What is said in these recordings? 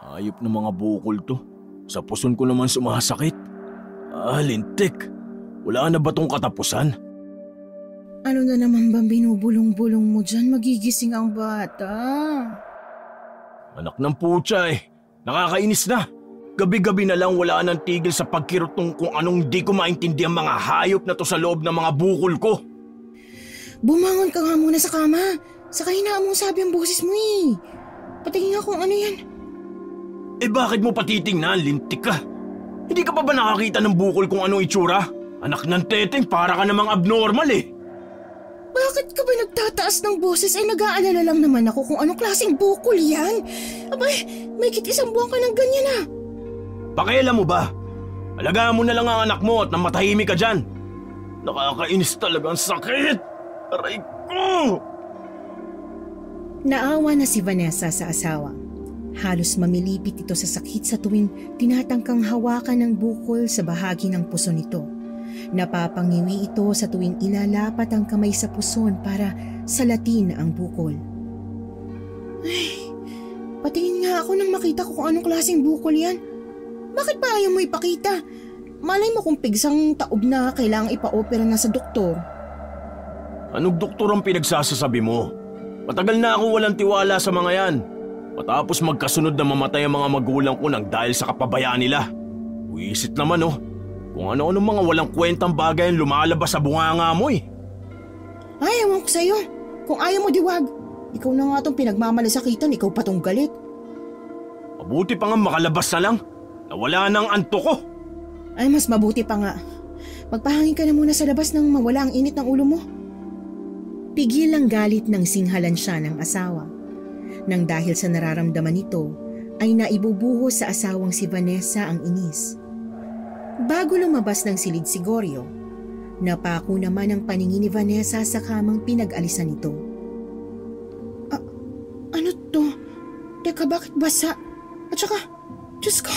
Ayop ng mga bukol to. Sa puson ko naman sumasakit. Lintik. Wala na ba tong katapusan? Ano na naman bang binubulong-bulong mo dyan? Magigising ang bata. Anak ng putya eh. Nakakainis na. Gabi-gabi na lang wala nang tigil sa pagkirot ng kung anong di ko maintindihan mga hayop na to sa loob ng mga bukol ko. Bumangon ka nga muna sa kama. Sa kahinaan mo sabi ang boses mo eh. Patingin nga kung ano yan. Bakit mo patitingnan? Lintik ka. Hindi ka pa ba nakakita ng bukol kung anong itsura? Anak ng teteng, para ka namang abnormal eh. Bakit ka ba nagtataas ng boses? Nag-aalala lang naman ako kung anong klaseng bukol yan. Abay, may isang buwan ka ng ganyan ah. Pakialam mo ba? Alagaan mo na lang ang anak mo at nang matahimik ka dyan. Nakakainis talaga ang sakit. Aray ko! Naawa na si Vanessa sa asawa. Halos mamilipit ito sa sakit sa tuwing tinatangkang hawakan ng bukol sa bahagi ng puso nito. Napapangiwi ito sa tuwing ilalapat ang kamay sa puson para salatin ang bukol. Ay, patingin nga ako nang makita ko kung anong klaseng bukol yan. Bakit pa ayaw mo ipakita? Malay mo kung pigsang taob na kailangang ipa-opera na sa doktor. Anong doktor ang pinagsasasabi mo? Matagal na ako walang tiwala sa mga yan. Matapos magkasunod na mamatay ang mga magulang ko nang dahil sa kapabayaan nila. Wisit naman oh. Kung ano-ano mga walang kwentang bagay ang lumalabas sa bunganga mo eh. Ay, ewan ko sa'yo. Kung ayaw mo diwag, ikaw na nga itong pinagmamalasakitan, ikaw pa tong galit. Mabuti pa nga makalabas na lang. Nawala ng antok ko. Ay, mas mabuti pa nga. Magpahangin ka na muna sa labas nang mawala ang init ng ulo mo. Pigil ang galit ng singhalan siya ng asawa. Nang dahil sa nararamdaman nito, ay naibubuhos sa asawang si Vanessa ang inis. Bago lumabas ng silid si Goryo, napako naman ang paningin ni Vanessa sa kamang pinag-alisan nito. Ano to? Teka, bakit basa? At saka, Diyos ko,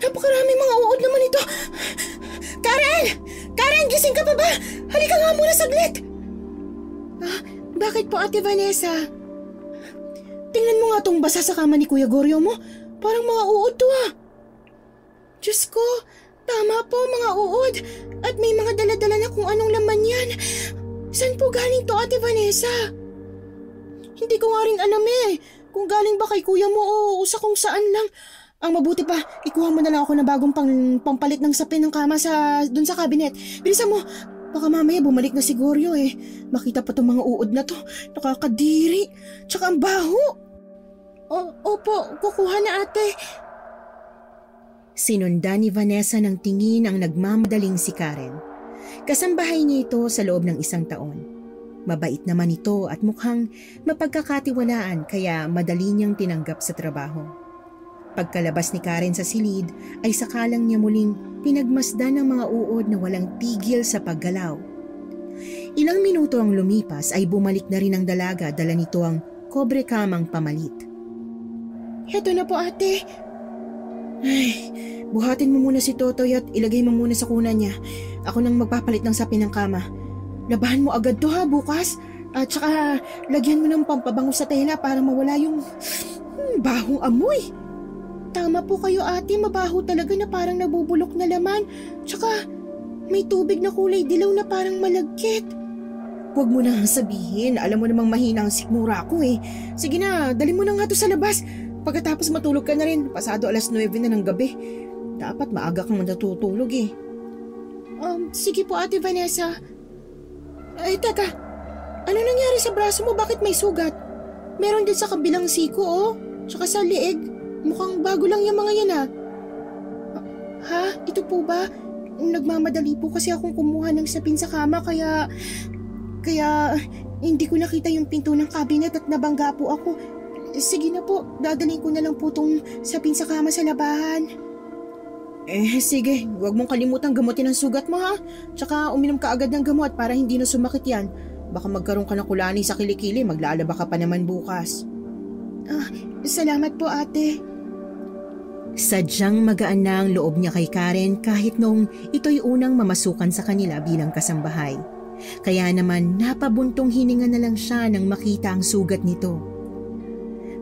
napakaraming mga uod naman ito. Karen! Karen, gising ka pa ba? Halika nga muna saglit. Bakit po, Ate Vanessa? Tingnan mo nga tong basa sa kama ni Kuya Goryo mo. Parang mga uod to ah. Diyos ko, tama po mga uod. At may mga dala-dala na kung anong laman yan. Saan po galing to, Ate Vanessa? Hindi ko nga rin alam eh. Kung galing ba kay kuya mo o sa kung saan lang. Ang mabuti pa, ikuha mo na lang ako na bagong pampalit ng sapin ng kama dun sa cabinet. Bilisan mo. Baka mamaya bumalik na si Goryo eh. Makita pa tong mga uod na to. Nakakadiri. Tsaka ang baho. Opo, kukuha na ate. Sinundan ni Vanessa ng tingin ang nagmamadaling si Karen. Kasambahay niya ito sa loob ng 1 taon. Mabait naman ito at mukhang mapagkakatiwalaan kaya madali niyang tinanggap sa trabaho. Pagkalabas ni Karen sa silid ay sakalang niya muling pinagmasdan ng mga uod na walang tigil sa paggalaw. Ilang minuto ang lumipas ay bumalik na rin ang dalaga, dala nito ang kobre kamang pamalit. Heto na po ate. Ay, buhatin mo muna si Totoy at ilagay mo muna sa kuna niya. Ako nang magpapalit ng sapin ng kama. Labahan mo agad to ha bukas. At saka lagyan mo ng pampabango sa tela para mawala yung bahong amoy. Tama po kayo ate, mabaho talaga na parang nabubulok na laman. Tsaka may tubig na kulay dilaw na parang malagkit. Huwag mo na sabihin, alam mo namang mahina ang sikmura ko eh. Sige na, dali mo na nga to sa labas. Pagkatapos matulog ka na rin, pasado 9:00 na ng gabi. Dapat maaga kang natutulog eh. Sige po Ate Vanessa. Ay teka, ano nangyari sa braso mo? Bakit may sugat? Meron din sa kabilang siko oh. Tsaka sa liig. Mukhang bago lang yung mga yan ah. Ha? Ito po ba? Nagmamadali po kasi akong kumuha ng sapin sa kama kaya hindi ko nakita yung pinto ng cabinet at nabangga po ako. Sige na po, dadalhin ko na lang po tong sapin sa kama sa labahan. Sige, huwag mong kalimutang gamutin ang sugat mo ha. Tsaka uminom ka agad ng gamot para hindi na sumakit yan. Baka magkaroon ka ng kulani sa kilikili, maglalaba ka pa naman bukas. Salamat po ate. Sadyang magaan na ang loob niya kay Karen kahit noong ito'y unang mamasukan sa kanila bilang kasambahay. Kaya naman napabuntong hininga na lang siya nang makita ang sugat nito.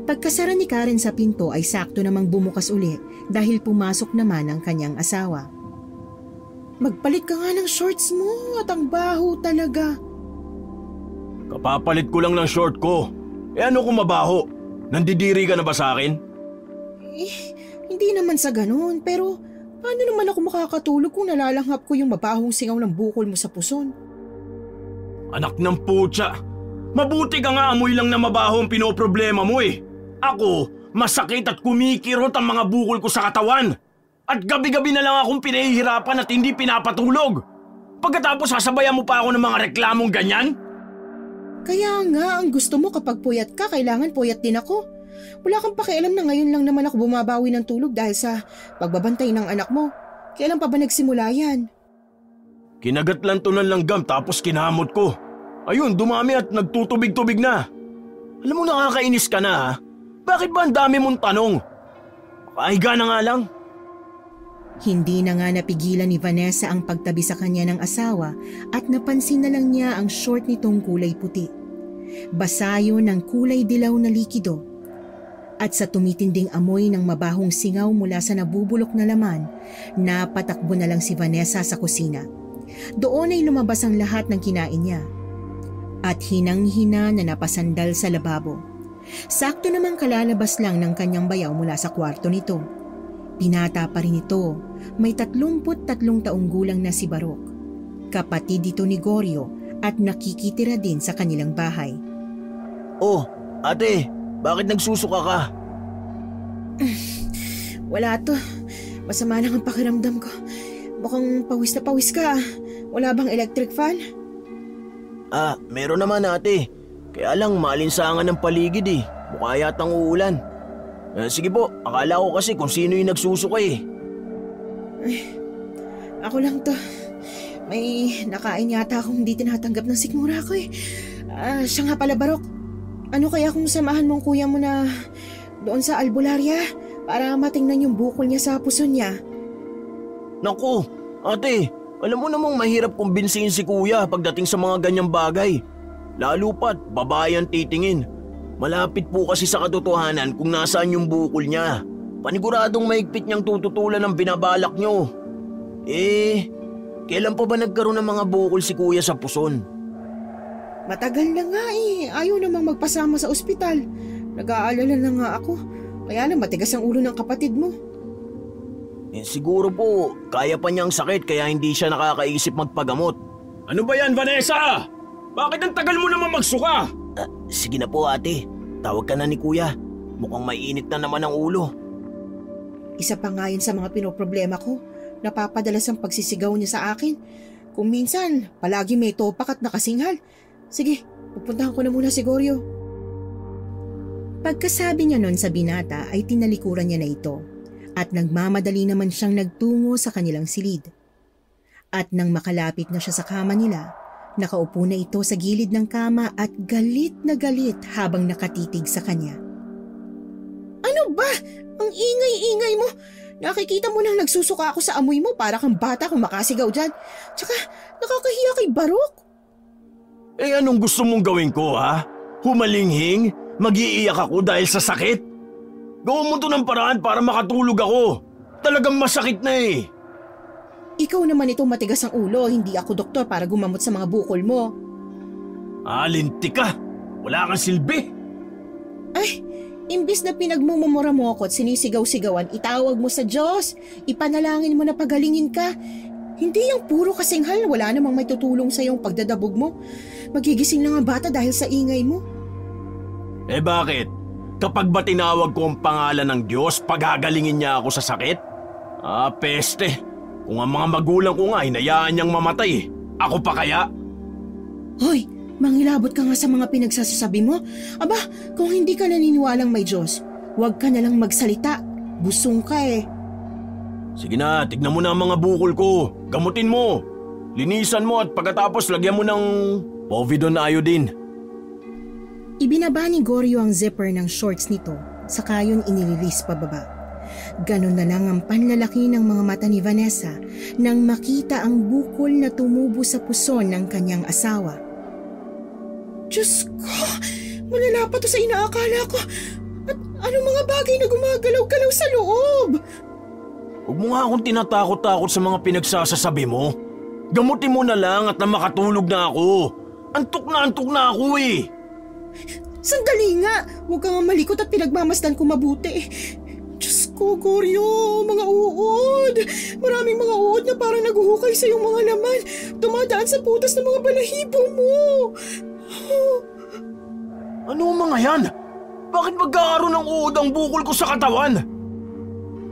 Pagkasara ni Karen sa pinto ay sakto namang bumukas uli dahil pumasok naman ang kanyang asawa. Magpalit ka nga ng shorts mo at ang baho talaga. Kapapalit ko lang ng short ko. Ano kung mabaho? Nandidiri ka na ba sa akin? Hindi naman sa ganun, pero paano naman ako makakatulog kung nalalanghap ko yung mabahong singaw ng bukol mo sa puson? Anak ng putya! Mabuti ka nga amoy lang na mabaho ang pinoproblema mo eh. Ako, masakit at kumikirot ang mga bukol ko sa katawan. At gabi-gabi na lang akong pinahihirapan at hindi pinapatulog. Pagkatapos sasabayan mo pa ako ng mga reklamong ganyan? Kaya nga, ang gusto mo kapag puyat ka, kailangan puyat din ako. Wala kang pakialam na ngayon lang naman ako bumabawi ng tulog dahil sa pagbabantay ng anak mo. Kailan pa ba nagsimula yan? Kinagat lang to ng langgam tapos kinamot ko. Ayun, dumami at nagtutubig-tubig na. Alam mo, nakakainis ka na ha? Bakit ba ang dami mong tanong? Makahiga na nga lang. Hindi na nga napigilan ni Vanessa ang pagtabi sa kanya ng asawa at napansin na lang niya ang short nitong kulay puti. Basa yun ng kulay dilaw na likido. At sa tumitinding amoy ng mabahong singaw mula sa nabubulok na laman, napatakbo na lang si Vanessa sa kusina. Doon ay lumabas ang lahat ng kinain niya. At hinang-hina na napasandal sa lababo. Sakto namang kalalabas lang ng kanyang bayaw mula sa kwarto nito. Binata pa rin ito, may 33 taong gulang na si Barok. Kapatid dito ni Goryo at nakikitira din sa kanilang bahay. Oh, ate, bakit nagsusuka ka? Wala to, masama lang ang pakiramdam ko. Mukhang pawis na pawis ka. Wala bang electric fan? Meron naman ate. Kaya lang maalinsangan ng paligid eh. Mukha yatang uulan. Sige po, akala ko kasi kung sino yung nagsusuka eh. Ay, ako lang to. May nakain yata akong hindi tinatanggap ng sikmura ko eh. Siya nga pala, Barok. Ano kaya kung samahan mong kuya mo na doon sa albularya para matingnan yung bukol niya sa puson niya? Naku, ate. Alam mo namang mahirap kumbinsihin si kuya pagdating sa mga ganyang bagay. Lalo pat, babae ang titingin. Malapit po kasi sa katotohanan kung nasaan yung bukol niya. Paniguradong mahigpit niyang tututulan ang binabalak niyo. Kailan pa ba nagkaroon ng mga bukol si kuya sa puson? Matagal na nga eh. Ayaw namang magpasama sa ospital. Nag-aalala na nga ako. Kaya lang matigas ang ulo ng kapatid mo. Siguro po, kaya pa niyang sakit kaya hindi siya nakakaisip magpagamot. Ano ba yan, Vanessa? Bakit ang tagal mo naman magsuka? Sige na po ate, tawag ka na ni kuya. Mukhang mainit na naman ang ulo. Isa pa nga yun sa mga pinoproblema ko. Napapadalas ang pagsisigaw niya sa akin. Kung minsan, palagi may topak at nakasinghal. Sige, pupuntahan ko na muna si Goryo. Pagkasabi niya nun sa binata ay tinalikuran niya na ito. At nagmamadali naman siyang nagtungo sa kanilang silid. At nang makalapit na siya sa kama nila, nakaupo na ito sa gilid ng kama at galit na galit habang nakatitig sa kanya. Ano ba? Ang ingay-ingay mo! Nakikita mo nang nagsusuka ako sa amoy mo para kang bata kung makasigaw dyan. Tsaka nakakahiya kay Barok. Anong gusto mong gawin ko ha? Humalinghing? Mag-iiyak ako dahil sa sakit? Gawin mo to ng paraan para makatulog ako. Talagang masakit na eh. Ikaw naman itong matigas ang ulo, hindi ako doktor para gumamot sa mga bukol mo. Linti ka. Wala kang silbi. Ay, imbis na pinagmumumura mo ako at sinisigaw-sigawan, itawag mo sa Diyos. Ipanalangin mo na pagalingin ka. Hindi yung puro kasinghal, wala namang may tutulong sa iyong pagdadabog mo. Magigising na nga bata dahil sa ingay mo. Bakit? Kapag ba tinawag ko ang pangalan ng Diyos, paghagalingin niya ako sa sakit? Peste. Kung ang mga magulang ko nga hinayaan niyang mamatay, ako pa kaya? Hoy, mangilabot ka nga sa mga pinagsasabi mo. Aba, kung hindi ka naniniwalang may Diyos, huwag ka nalang magsalita. Busong ka eh. Sige na, tignan mo na ang mga bukol ko. Gamutin mo. Linisan mo at pagkatapos lagyan mo ng Povidone iodine. Ibinaba ni Goryo ang zipper ng shorts nito, saka yun inililis pababa. Ganon na lang ang panlalaki ng mga mata ni Vanessa nang makita ang bukol na tumubo sa puson ng kanyang asawa. Diyos ko! Malala pa to sa inaakala ko. At anong mga bagay na gumagalaw-galaw sa loob? Huwag mo nga akong tinatakot-takot sa mga pinagsasasabi mo. Gamutin mo na lang at na makatulog na ako. Antok na ako eh. Sandali nga! Huwag ka nga malikot at pinagmamasdan ko mabuti. Diyos ko, Goryo, mga uod. Maraming mga uod na parang naguhukay sa iyong mga laman. Dumadaan sa putas ng mga balahibo mo. Ano ang mga yan? Bakit magkakaroon ng uod ang bukol ko sa katawan?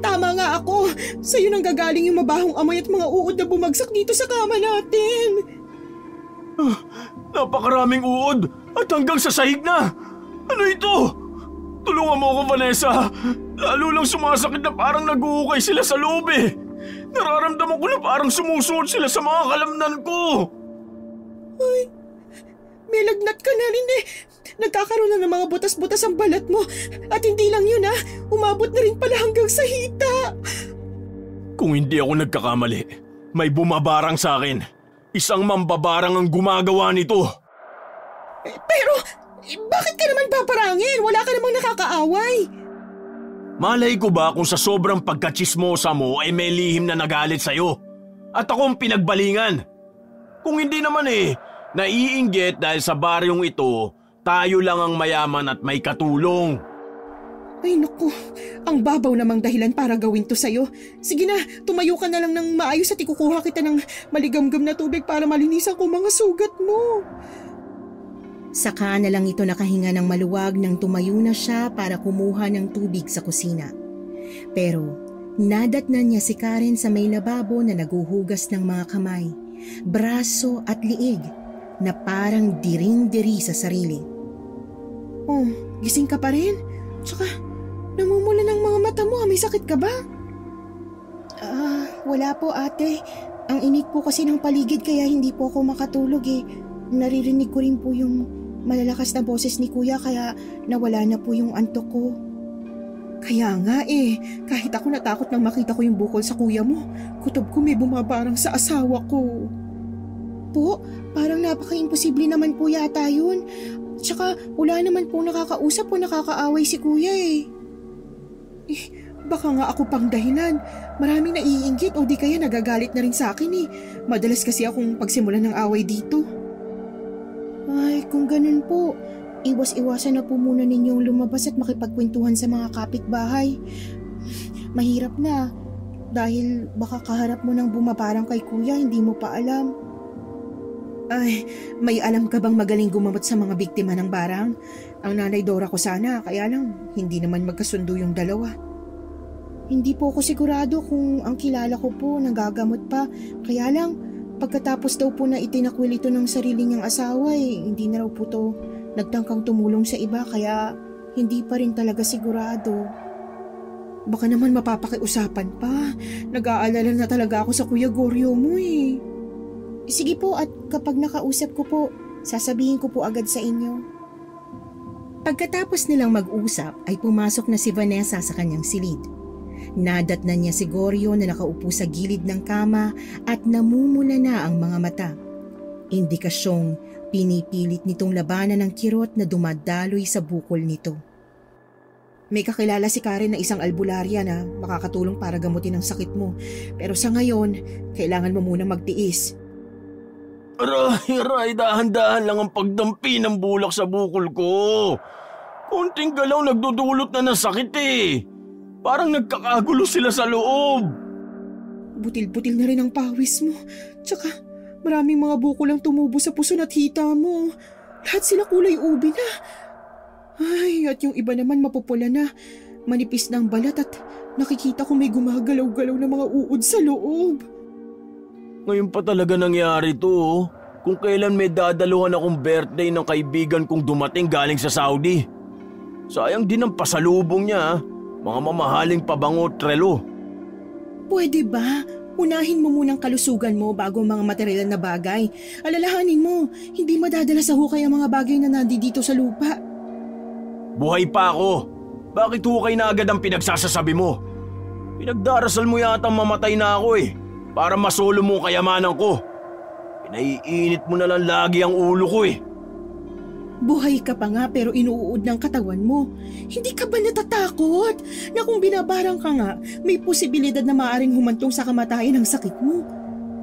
Tama nga ako. Sa'yo nang gagaling yung mabahong amoy at mga uod na bumagsak dito sa kama natin. Napakaraming uod at hanggang sa sahig na. Ano ito? Tulungan mo ako, Vanessa. Lalo lang sumasakit na parang naguhukay sila sa loob eh. Nararamdaman ko na parang sumusuot sila sa mga kalamnan ko. Ay, may lagnat ka na rin eh. Nagkakaroon na ng mga butas-butas ang balat mo. At hindi lang yun umabot na rin pala hanggang sa hita. Kung hindi ako nagkakamali, may bumabarang sa akin. Isang mambabarang ang gumagawa nito. Pero, bakit ka naman paparangin? Wala ka namang nakakaaway. Malay ko ba kung sa sobrang pagkachismosa mo ay may lihim na nagalit sa'yo? At ako ang pinagbalingan? Kung hindi naman naiinggit dahil sa baryong ito, tayo lang ang mayaman at may katulong. Ay naku, ang babaw namang dahilan para gawin to sa'yo. Sige na, tumayo ka na lang ng maayos at ikukuha kita ng maligamgam na tubig para malinisan ko mga sugat mo. Saka na lang ito nakahinga ng maluwag nang tumayo na siya para kumuha ng tubig sa kusina. Pero nadatnan niya si Karen sa may lababo na naguhugas ng mga kamay, braso at liig na parang diring-diri sa sarili. Oh, gising ka pa rin? Tsaka namumula ng mga mata mo, may sakit ka ba? Wala po ate. Ang init po kasi ng paligid kaya hindi po ako makatulog eh. Naririnig ko rin po yung malalakas na boses ni kuya kaya nawala na po yung antok ko. Kaya nga kahit ako natakot nang makita ko yung bukol sa kuya mo. Kutob ko may bumabarang sa asawa ko. Po, parang napaka-imposible naman po yata yun. Tsaka wala naman po nakakausap o nakakaaway si kuya baka nga ako pang dahilan. Maraming naiinggit o di kaya nagagalit na rin sa akin Madalas kasi akong pagsimulan ng away dito. Ay, kung ganun po, iwas-iwasan na po muna ninyong lumabas at makipagkwentuhan sa mga kapitbahay. Mahirap na, dahil baka kaharap mo ng bumabarang kay kuya, hindi mo pa alam. Ay, may alam ka bang magaling gumamot sa mga biktima ng barang? Ang nanay Dora ko sana, kaya lang hindi naman magkasundo yung dalawa. Hindi po ako sigurado kung ang kilala ko po nagagamot pa, kaya lang pagkatapos daw po na itinakwil ito ng sarili niyang asawa hindi na raw po to nagtangkang tumulong sa iba kaya hindi pa rin talaga sigurado. Baka naman mapapakiusapan pa. Nag-aalala na talaga ako sa Kuya Goryo mo Sige po at kapag nakausap ko po, sasabihin ko po agad sa inyo. Pagkatapos nilang mag-usap ay pumasok na si Vanessa sa kanyang silid. Nadatnan niya si Goryo na nakaupo sa gilid ng kama at namumula na ang mga mata. Indikasyong pinipilit nitong labanan ng kirot na dumadaloy sa bukol nito. May kakilala si Karen na isang albularya na makakatulong para gamutin ang sakit mo. Pero sa ngayon, kailangan mo muna magtiis. Aray, dahan-dahan lang ang pagdampi ng bulak sa bukol ko. Konting galaw nagdudulot na ng sakit Parang nagkakagulo sila sa loob. Butil-butil na rin ang pawis mo. Tsaka maraming mga bukol ang tumubo sa puso at hita mo. Lahat sila kulay ubi na. Ay, at yung iba naman mapupula na. Manipis na ang balat at nakikita ko may gumagalaw-galaw na mga uod sa loob. Ngayon pa talaga nangyari to. Kung kailan may dadaluhan akong birthday ng kaibigan kong dumating galing sa Saudi. Sayang din ang pasalubong niya. Mga mamahaling pabango at relo. Pwede ba? Unahin mo munang kalusugan mo bago mga material na bagay. Alalahanin mo, hindi madadala sa hukay ang mga bagay na nandito sa lupa. Buhay pa ako. Bakit hukay na agad ang pinagsasasabi mo? Pinagdarasal mo yata mamatay na ako para masolo mo kayamanan ko. Pinaiinit mo na lang lagi ang ulo ko Buhay ka pa nga pero inuud ng katawan mo. Hindi ka ba natatakot na kung binabarang ka nga, may posibilidad na maaaring humantong sa kamatayan ng sakit mo?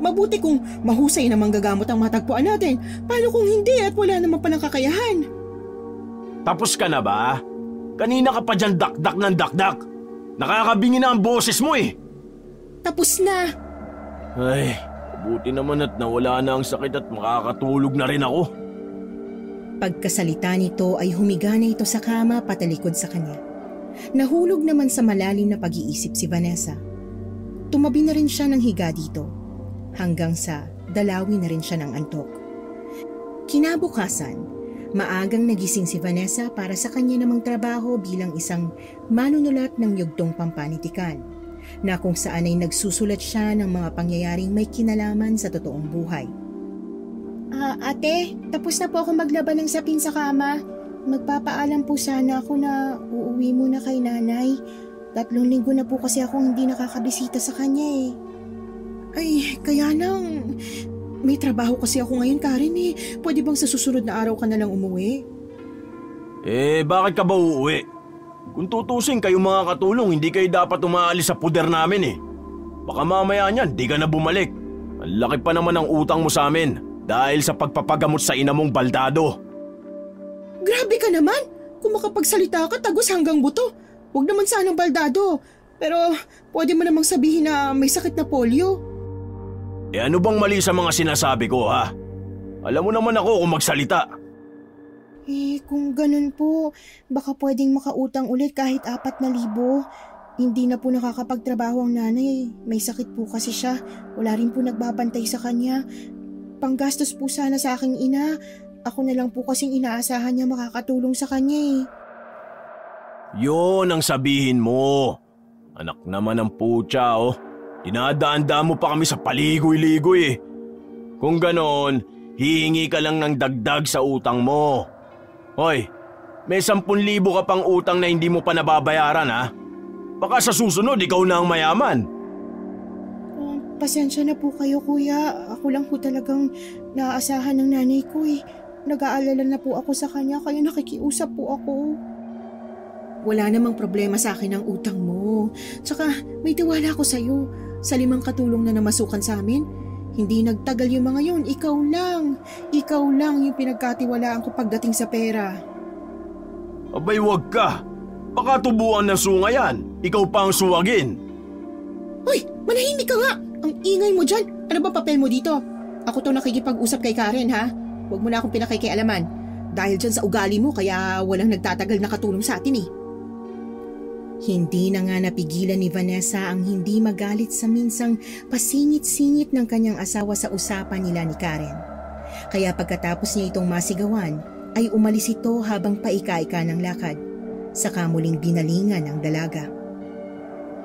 Mabuti kung mahusay na manggagamot ang matagpuan natin. Paano kung hindi at wala naman palang kakayahan? Tapos ka na ba? Kanina ka pa dyan dakdak ng dakdak. Nakakabingi na ang boses mo eh. Tapos na. Ay, mabuti naman at nawala na ang sakit at makakatulog na rin ako. Pagkasalita nito ay humiga na ito sa kama patalikod sa kanya. Nahulog naman sa malalim na pag-iisip si Vanessa. Tumabi na rin siya ng higa dito, hanggang sa dalawi na rin siya ng antok. Kinabukasan, maagang nagising si Vanessa para sa kanya namang trabaho bilang isang manunulat ng yugtong pampanitikan, na kung saan ay nagsusulat siya ng mga pangyayaring may kinalaman sa totoong buhay. Ate, tapos na po ako maglaba ng sapin sa kama. Magpapaalam po sana ako na uuwi muna kay nanay. 3 linggo na po kasi akong hindi nakakabisita sa kanya eh. Ay, kaya lang. May trabaho kasi ako ngayon, Karen eh. Pwede bang sa susunod na araw ka na lang umuwi? Bakit ka ba uuwi? Kung tutusin kayong mga katulong, hindi kayo dapat umaalis sa puder namin eh. Baka mamaya niyan, di ka na bumalik. Ang laki pa naman ang utang mo sa amin dahil sa pagpapagamot sa ina mong baldado. Grabe ka naman! Kung makapagsalita ka, tagos hanggang buto. Huwag naman sanang baldado. Pero pwede mo namang sabihin na may sakit na polio. Ano bang mali sa mga sinasabi ko ha? Alam mo naman ako kung magsalita. Kung ganun po, baka pwedeng makautang ulit kahit 4,000. Hindi na po nakakapagtrabaho ang nanay. May sakit po kasi siya. Wala rin po nagbabantay sa kanya. Panggastos po sana sa aking ina. Ako na lang po kasing inaasahan niya makakatulong sa kanya eh. Yun ang sabihin mo. Anak naman ng putya oh. Dinadaan-daan mo pa kami sa paligoy-ligoy eh. Kung ganon, hihingi ka lang ng dagdag sa utang mo. Hoy, may 10,000 ka pang utang na hindi mo pa nababayaran ha? Baka sa susunod ikaw na ang mayaman. Pasensya na po kayo kuya. Ako lang po talagang naaasahan ng nanay ko eh. Nag-aalala na po ako sa kanya kaya nakikiusap po ako. Wala namang problema sa akin ang utang mo. Tsaka may tiwala ko sa'yo. Sa 5 katulong na namasukan sa amin, hindi nagtagal yung mga yun. Ikaw lang yung pinagkatiwalaan ko pagdating sa pera. Abay wag ka. Baka tubuan ng sunga yan. Ikaw pa ang suwagin. Hoy, manahimik ka nga. Ang ingay mo dyan. Ano ba papel mo dito? Ako to nakikipag-usap kay Karen ha. Huwag mo na akong pinakikialaman. Dahil dyan sa ugali mo kaya walang nagtatagal na katulong sa atin eh. Hindi na nga napigilan ni Vanessa ang hindi magalit sa minsang pasingit-singit ng kanyang asawa sa usapan nila ni Karen. Kaya pagkatapos niya itong masigawan, ay umalis ito habang paika-ika ng lakad. Saka muling binalingan ang dalaga.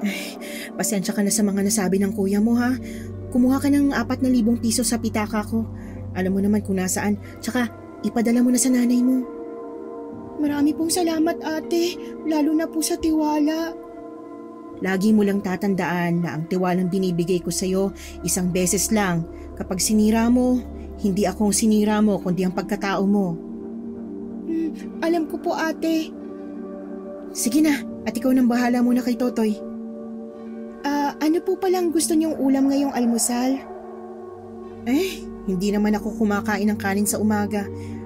Ay, pasensya ka na sa mga nasabi ng kuya mo ha. Kumuha ka ng 4,000 piso sa pitaka ko. Alam mo naman kung nasaan, tsaka ipadala mo na sa nanay mo. Marami pong salamat ate, lalo na po sa tiwala. Lagi mo lang tatandaan na ang tiwalang binibigay ko sa'yo 1 beses lang. Kapag sinira mo, hindi ako ang sinira mo kundi ang pagkatao mo. Alam ko po ate. Sige na, at ikaw nang bahala muna kay Totoy. Ano po palang gusto niyong ulam ngayong almusal? Hindi naman ako kumakain ng kanin sa umaga.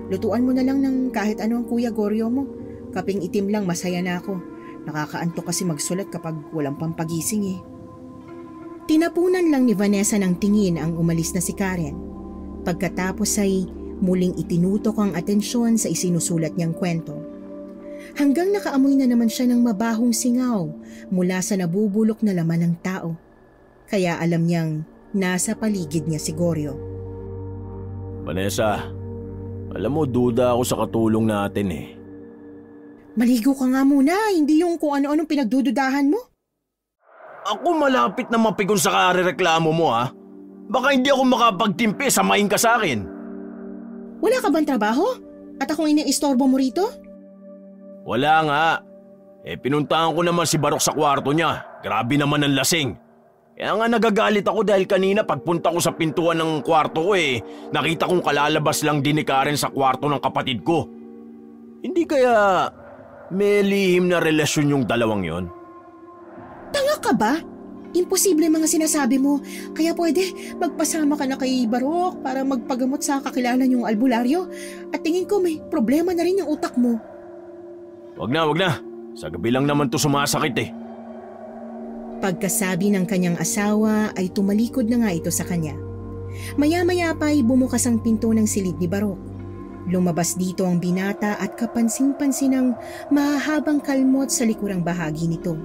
Lutuan mo na lang ng kahit ano ang Kuya Goryo mo. Kaping itim lang masaya na ako. Nakakaantok kasi magsulat kapag walang pampagising eh. Tinapunan lang ni Vanessa ng tingin ang umalis na si Karen. Pagkatapos ay muling itinutok ang atensyon sa isinusulat niyang kwento. Hanggang nakaamoy na naman siya ng mabahong singaw mula sa nabubulok na laman ng tao. Kaya alam niyang nasa paligid niya si Goryo. Vanessa, alam mo duda ako sa katulong natin eh. Maligo ka nga muna, hindi yung kung ano-anong pinagdududahan mo. Ako malapit na mapigon sa karereklamo mo ha. Baka hindi ako makapagtimpi, samahin ka sa akin. Wala ka bang trabaho? At akong iniistorbo mo rito? Wala nga. Pinuntahan ko naman si Barok sa kwarto niya. Grabe naman ang lasing. Kaya nga nagagalit ako dahil kanina pagpunta ko sa pintuan ng kwarto ko nakita kong kalalabas lang din ni Karen sa kwarto ng kapatid ko. Hindi kaya may lihim na relasyon yung dalawang yon? Tanga ka ba? Imposible mga sinasabi mo. Kaya pwede magpasama ka na kay Barok para magpagamot sa kakilala niyong albularyo. At tingin ko may problema na rin yung utak mo. Wag na. Sa gabi lang naman to sumasakit eh. Pagkasabi ng kanyang asawa ay tumalikod na nga ito sa kanya. Maya-maya pa ay bumukas ang pinto ng silid ni Barok. Lumabas dito ang binata at kapansin-pansin ang mahahabang kalmot sa likurang bahagi nito.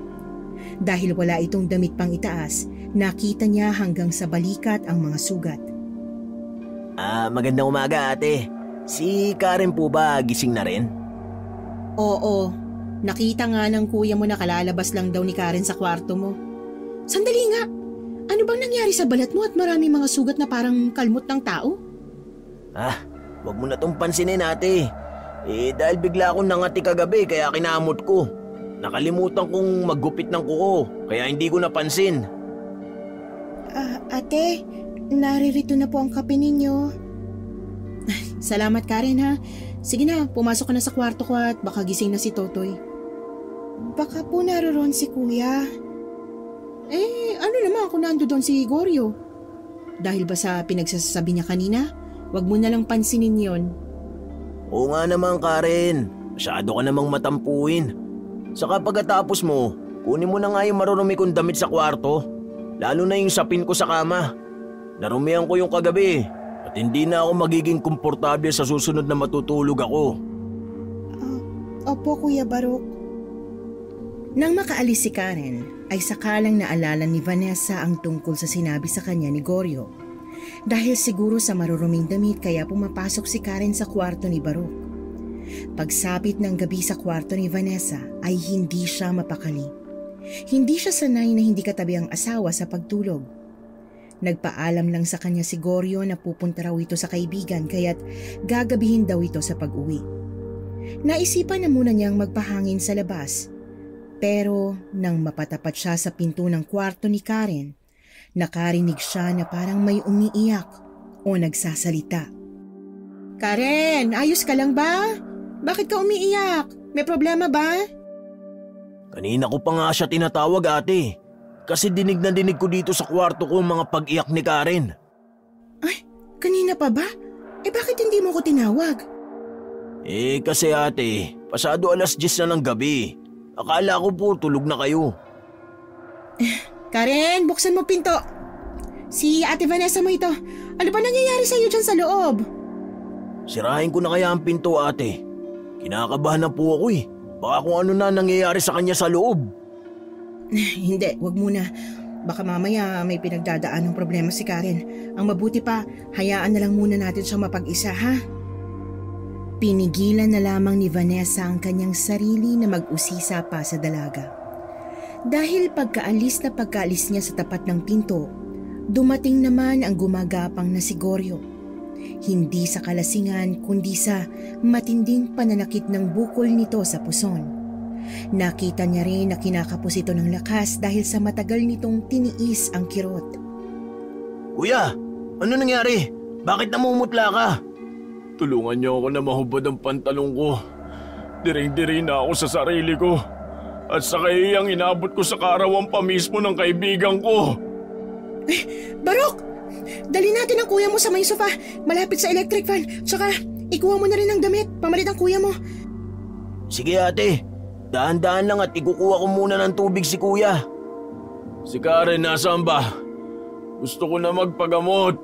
Dahil wala itong damit pang itaas, nakita niya hanggang sa balikat ang mga sugat. Magandang umaga ate. Si Karen po ba gising na rin? Oo, nakita nga ng kuya mo na kalalabas lang daw ni Karen sa kwarto mo. Sandali nga, ano bang nangyari sa balat mo at maraming mga sugat na parang kalmot ng tao? Wag mo na tong pansinin ate. Dahil bigla akong nangati kagabi kaya kinamot ko. Nakalimutan kong maggupit ng kuko, kaya hindi ko napansin. Ate, naririto na po ang kape ninyo. Salamat Karen ha. Sige na, pumasok ka na sa kwarto ko at baka gising na si Totoy. Baka po naroon si kuya. Ano naman kung nando doon si Goryo? Dahil ba sa pinagsasabi niya kanina? Wag mo na lang pansinin yon. Oo nga naman Karen, masyado ka namang matampuin. Saka pagkatapos mo, kunin mo na nga yung marurumi kong damit sa kwarto. Lalo na yung sapin ko sa kama. Narumihan ko yung kagabi at hindi na ako magiging komportable sa susunod na matutulog ako. Opo Kuya Barok. Nang makaalis si Karen, ay sakalang naalala ni Vanessa ang tungkol sa sinabi sa kanya ni Goryo. Dahil siguro sa maruruming damit kaya pumapasok si Karen sa kwarto ni Barok. Pagsapit ng gabi sa kwarto ni Vanessa ay hindi siya mapakali. Hindi siya sanay na hindi katabi ang asawa sa pagtulog. Nagpaalam lang sa kanya si Goryo na pupunta raw ito sa kaibigan kaya't gagabihin daw ito sa pag-uwi. Naisipan na muna niyang magpahangin sa labas. Pero nang mapatapat siya sa pinto ng kwarto ni Karen, nakarinig siya na parang may umiiyak o nagsasalita. Karen, ayos ka lang ba? Bakit ka umiiyak? May problema ba? Kanina ko pa nga siya tinatawag ate. Kasi dinig na dinig ko dito sa kwarto ko mga pag-iyak ni Karen. Ay, kanina pa ba? Bakit hindi mo ko tinawag? Kasi ate, pasado 10:00 na ng gabi. Akala ko po tulog na kayo. Karen, buksan mo pinto. Si Ate Vanessa mo ito. Ano ba nangyayari sa iyo dyan sa loob? Sirahin ko na kaya ang pinto ate. Kinakabahan na po ako eh. Baka kung ano na nangyayari sa kanya sa loob. Hindi, wag muna. Baka mamaya may pinagdadaan ng problema si Karen. Ang mabuti pa, hayaan na lang muna natin siyang mapag-isa ha? Pinigilan na lamang ni Vanessa ang kanyang sarili na mag-usisa pa sa dalaga. Dahil pagkaalis niya sa tapat ng pinto, dumating naman ang gumagapang na si Goryo. Hindi sa kalasingan kundi sa matinding pananakit ng bukol nito sa puson. Nakita niya rin na kinakapos ito ng lakas dahil sa matagal nitong tiniis ang kirot. Kuya, ano nangyari? Bakit namumutla ka? Tulungan niyo ako na mahubad ang pantalong ko. Diring-diri na ako sa sarili ko. At sa kayang inabot ko sa kaarawan pa mismo ng kaibigan ko. Barok! Dali natin ang kuya mo sa may sofa, malapit sa electric fan. Tsaka, ikuha mo na rin ang damit, pamalit ang kuya mo. Sige ate, dahan-dahan lang at ikukuha ko muna ng tubig si kuya. Si Karen nasaan ba? Gusto ko na magpagamot.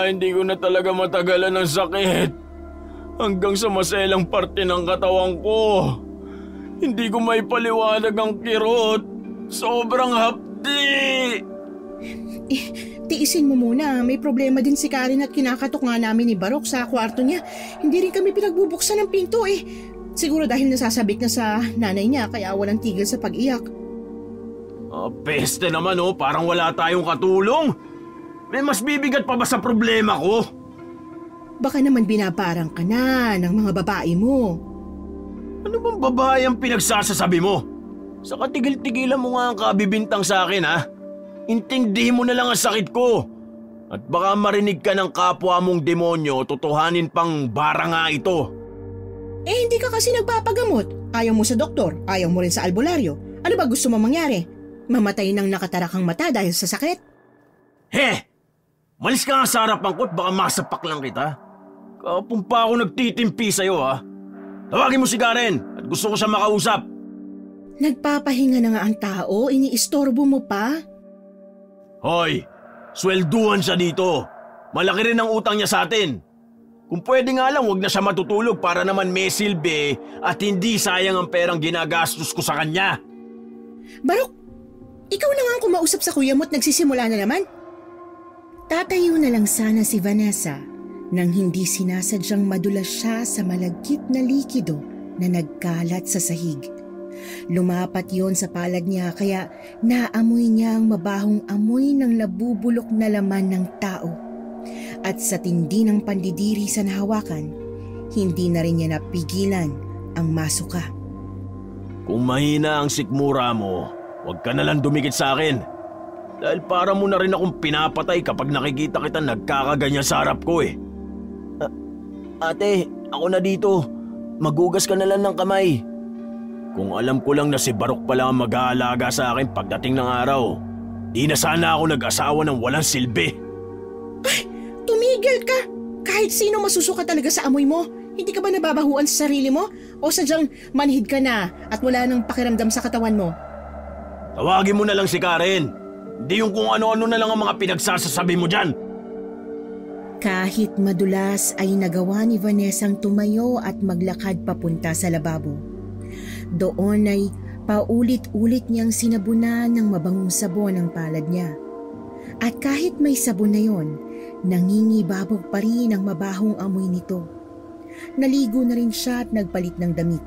Hindi ko na talaga matagalan ng sakit. Hanggang sa maselang parte ng katawan ko. Hindi ko may paliwanag ang kirot. Sobrang hapdi. Tiisin mo muna, may problema din si Karen at kinakatok nga namin ni Barok sa kwarto niya. Hindi rin kami pinagbubuksan ng pinto eh. Siguro dahil nasasabik na sa nanay niya kaya walang tigil sa pag-iyak. Peste naman parang wala tayong katulong. May mas bibigat pa ba sa problema ko? Baka naman binaparang ka na ng mga babae mo. Ano bang babae ang pinagsasasabi mo? Sa katigil-tigilan mo nga ang kabibintang sa akin ha? Intindihin mo na lang ang sakit ko. At baka marinig ka ng kapwa mong demonyo, totohanin pang bara nga ito. Hindi ka kasi nagpapagamot. Ayaw mo sa doktor, ayaw mo rin sa albularyo. Ano ba gusto mo mangyari? Mamatay ng nakatarakang mata dahil sa sakit? Malis ka nga sa harapan ko at baka masapak lang kita. Kapon pa ako nagtitimpi sa'yo ha. Tawagin mo si Karen at gusto ko siya makausap. Nagpapahinga na nga ang tao, iniistorbo mo pa? Hoy, swelduhan siya dito. Malaki rin ang utang niya sa atin. Kung pwede nga lang, huwag na siya matutulog para naman may silbi at hindi sayang ang perang ginagastos ko sa kanya. Barok, ikaw na nga ang kumausap sa kuya mo at nagsisimula na naman. Tatayo na lang sana si Vanessa nang hindi sinasadyang madulas siya sa malagkit na likido na nagkalat sa sahig. Lumapat yon sa palad niya kaya naamoy niya ang mabahong amoy ng nabubulok na laman ng tao. At sa tindi ng pandidiri sa nahawakan, hindi na rin niya napigilan ang masuka. Kung mahina ang sikmura mo, huwag ka na lang dumikit sa akin. Dahil para mo na rin akong pinapatay kapag nakikita kita nagkakaganyan sa harap ko eh. Ate, ako na dito. Magugas ka na lang ng kamay. Kung alam ko lang na si Barok pala ang mag-aalaga sa akin pagdating ng araw, di na sana ako nag-asawa ng walang silbi. Ay, tumigil ka! Kahit sino masusuka talaga sa amoy mo. Hindi ka ba nababahuan sa sarili mo? O sadyang manhid ka na at wala nang pakiramdam sa katawan mo? Tawagin mo na lang si Karen. Hindi yung kung ano-ano na lang ang mga pinagsasasabi mo dyan. Kahit madulas ay nagawa ni Vanessang tumayo at maglakad papunta sa lababo. Doon ay paulit-ulit niyang sinabunan ng mabangong sabon ang palad niya. At kahit may sabon na yon, nangingibabog pa rin ang mabahong amoy nito. Naligo na rin siya at nagpalit ng damit.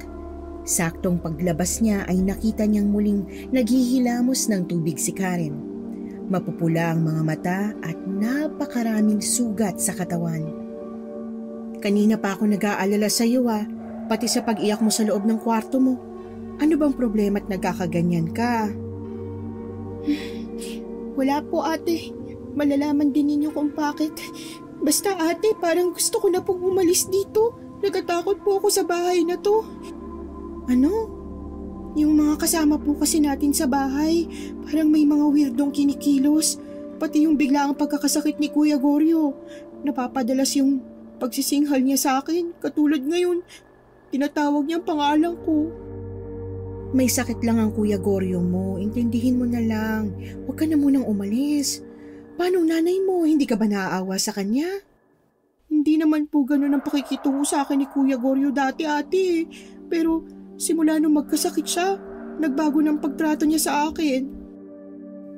Saktong paglabas niya ay nakita niyang muling naghihilamos ng tubig si Karen. Mapupula ang mga mata at napakaraming sugat sa katawan. Kanina pa ako nag-aalala sa iyo pati sa pag-iyak mo sa loob ng kwarto mo. Ano bang problema at nagkakaganyan ka? Wala po ate. Malalaman din ninyo kung bakit. Basta ate, parang gusto ko na pong umalis dito. Nagatakot po ako sa bahay na to. Ano? Yung mga kasama po kasi natin sa bahay, parang may mga weirdong kinikilos. Pati yung biglaang pagkakasakit ni Kuya Goryo. Napapadalas yung pagsisinghal niya sa akin. Katulad ngayon, tinatawag niya ang pangalan ko. May sakit lang ang Kuya Goryo mo. Intindihin mo na lang. Huwag ka na munang umalis. Paano nanay mo? Hindi ka ba naaawa sa kanya? Hindi naman po ganun ang pakikitungo sa akin ni Kuya Goryo dati ate. Pero simula nung magkasakit siya, nagbago ng pagtrato niya sa akin.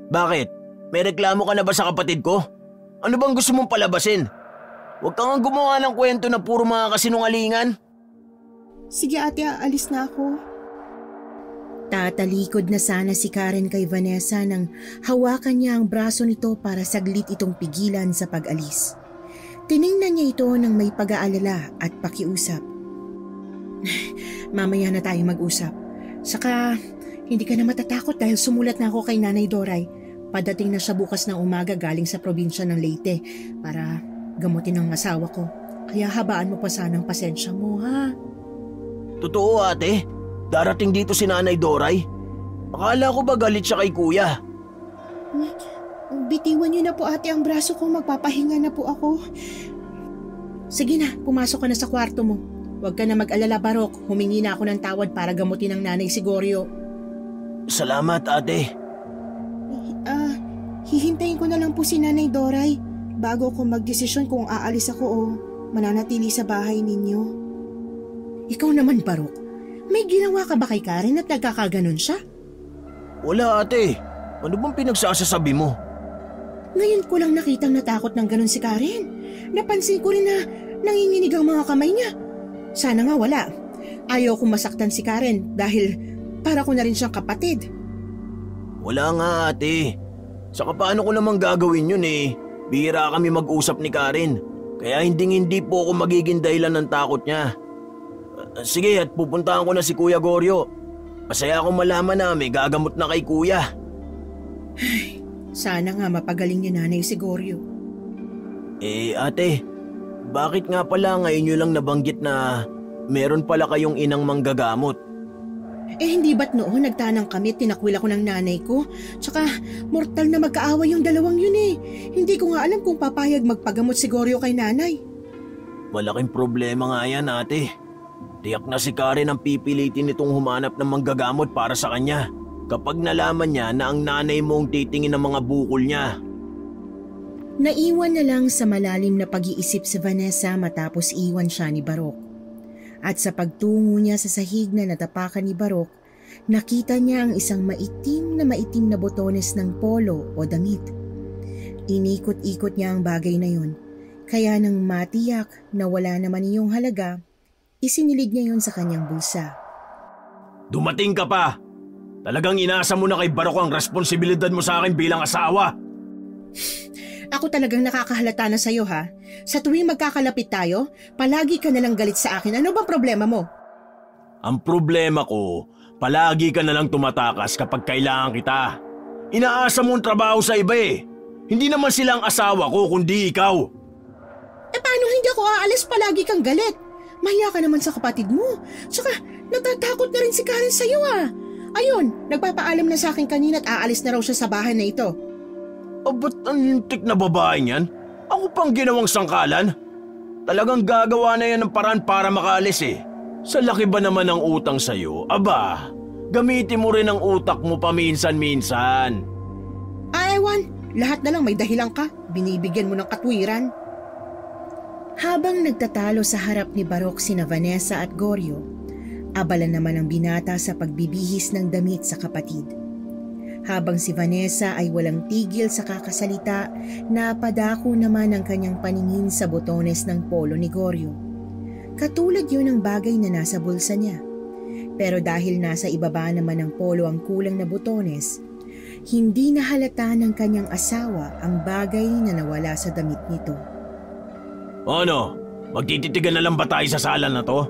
Bakit? May reklamo ka na ba sa kapatid ko? Ano bang gusto mong palabasin? Huwag kang gumawa ng kwento na puro mga kasinungalingan. Sige ate, aalis na ako. Tatalikod na sana si Karen kay Vanessa nang hawakan niya ang braso nito para saglit itong pigilan sa pag-alis. Tiningnan niya ito ng may pag-aalala at pakiusap. Mamaya na tayo mag-usap. Saka, hindi ka na matatakot dahil sumulat na ako kay Nanay Doray. Padating na siya bukas ng umaga galing sa probinsya ng Leyte para gamutin ang asawa ko. Kaya habaan mo pa sanang pasensya mo, ha? Totoo ate, darating dito si Nanay Doray. Akala ko ba galit siya kay kuya? Bitiwan niyo na po ate ang braso ko, magpapahinga na po ako. Sige na, pumasok ka na sa kwarto mo. Huwag ka na mag-alala, Barok. Humingi na ako ng tawad para gamutin ang nanay si Goryo. Salamat, ate. Hihintayin ko na lang po si Nanay Doray bago ako magdesisyon kung aalis ako o mananatili sa bahay ninyo. Ikaw naman, Barok. May ginawa ka ba kay Karen at nagkakaganon siya? Wala, ate. Ano bang pinagsasasabi mo? Ngayon ko lang nakitang natakot ng ganon si Karen. Napansin ko rin na nanginginig ang mga kamay niya. Sana nga wala. Ayaw kong masaktan si Karen dahil para ko na rin siyang kapatid. Wala nga ate. Saka paano ko namang gagawin yun eh. Bihira kami mag-usap ni Karen. Kaya hindi po ako magiging dahilan ng takot niya. Sige at pupuntahan ko na si Kuya Goryo. Masaya akong malaman na may gagamot na kay Kuya. Sana nga mapagaling ni Nanay si Goryo. Ate, bakit nga pala ngayon nyo lang nabanggit na meron pala kayong inang manggagamot. Hindi ba't noon nagtanang kami at tinakwil ako ng nanay ko? Tsaka mortal na magkaaway yung dalawang yun eh. Hindi ko nga alam kung papayag magpagamot si Goryo kay nanay. Malaking problema nga yan, ate. Tiyak na si Karen ang pipilitin nitong humanap ng manggagamot para sa kanya kapag nalaman niya na ang nanay mo ang titingin ng mga bukol niya. Naiwan na lang sa malalim na pag-iisip si Vanessa matapos iwan siya ni Barok. At sa pagtungo niya sa sahig na natapakan ni Barok, nakita niya ang isang maitim na botones ng polo o damit. Inikot-ikot niya ang bagay na yun, kaya nang matiyak na wala naman iyong halaga, isinilid niya yun sa kanyang bulsa. Dumating ka pa! Talagang inaasa mo na kay Barok ang responsibilidad mo sa akin bilang asawa! Ako talagang nakakahalata na sa'yo ha. Sa tuwing magkakalapit tayo, palagi ka nalang galit sa akin. Ano bang problema mo? Ang problema ko, palagi ka nalang tumatakas kapag kailangan kita. Inaasa mo ang trabaho sa iba eh. Hindi naman silang asawa ko kundi ikaw. Paano hindi ako aalis palagi kang galit? Mahiya ka naman sa kapatid mo. Tsaka natatakot na rin si Karen sa'yo ah. Ayun, nagpapaalam na sa akin kanina at aalis na raw siya sa bahay na ito. Ba't ang lintik na babae niyan? Ako pang ginawang sangkalan? Talagang gagawa na yan ng paraan para makaalis eh. Sa laki ba naman ng utang sa'yo? Aba, gamitin mo rin ang utak mo paminsan-minsan. Ewan, lahat na lang may dahilan ka. Binibigyan mo ng katwiran. Habang nagtatalo sa harap ni Barok sina Vanessa at Goryo, abala naman ang binata sa pagbibihis ng damit sa kapatid. Habang si Vanessa ay walang tigil sa kakasalita, napadako naman ang kanyang paningin sa botones ng polo ni Goryo. Katulad yun ng bagay na nasa bulsa niya. Pero dahil nasa ibaba naman ng polo ang kulang na botones, hindi nahalata ng kanyang asawa ang bagay na nawala sa damit nito. Ano? Magtititigan na lang ba tayo sa sala na to?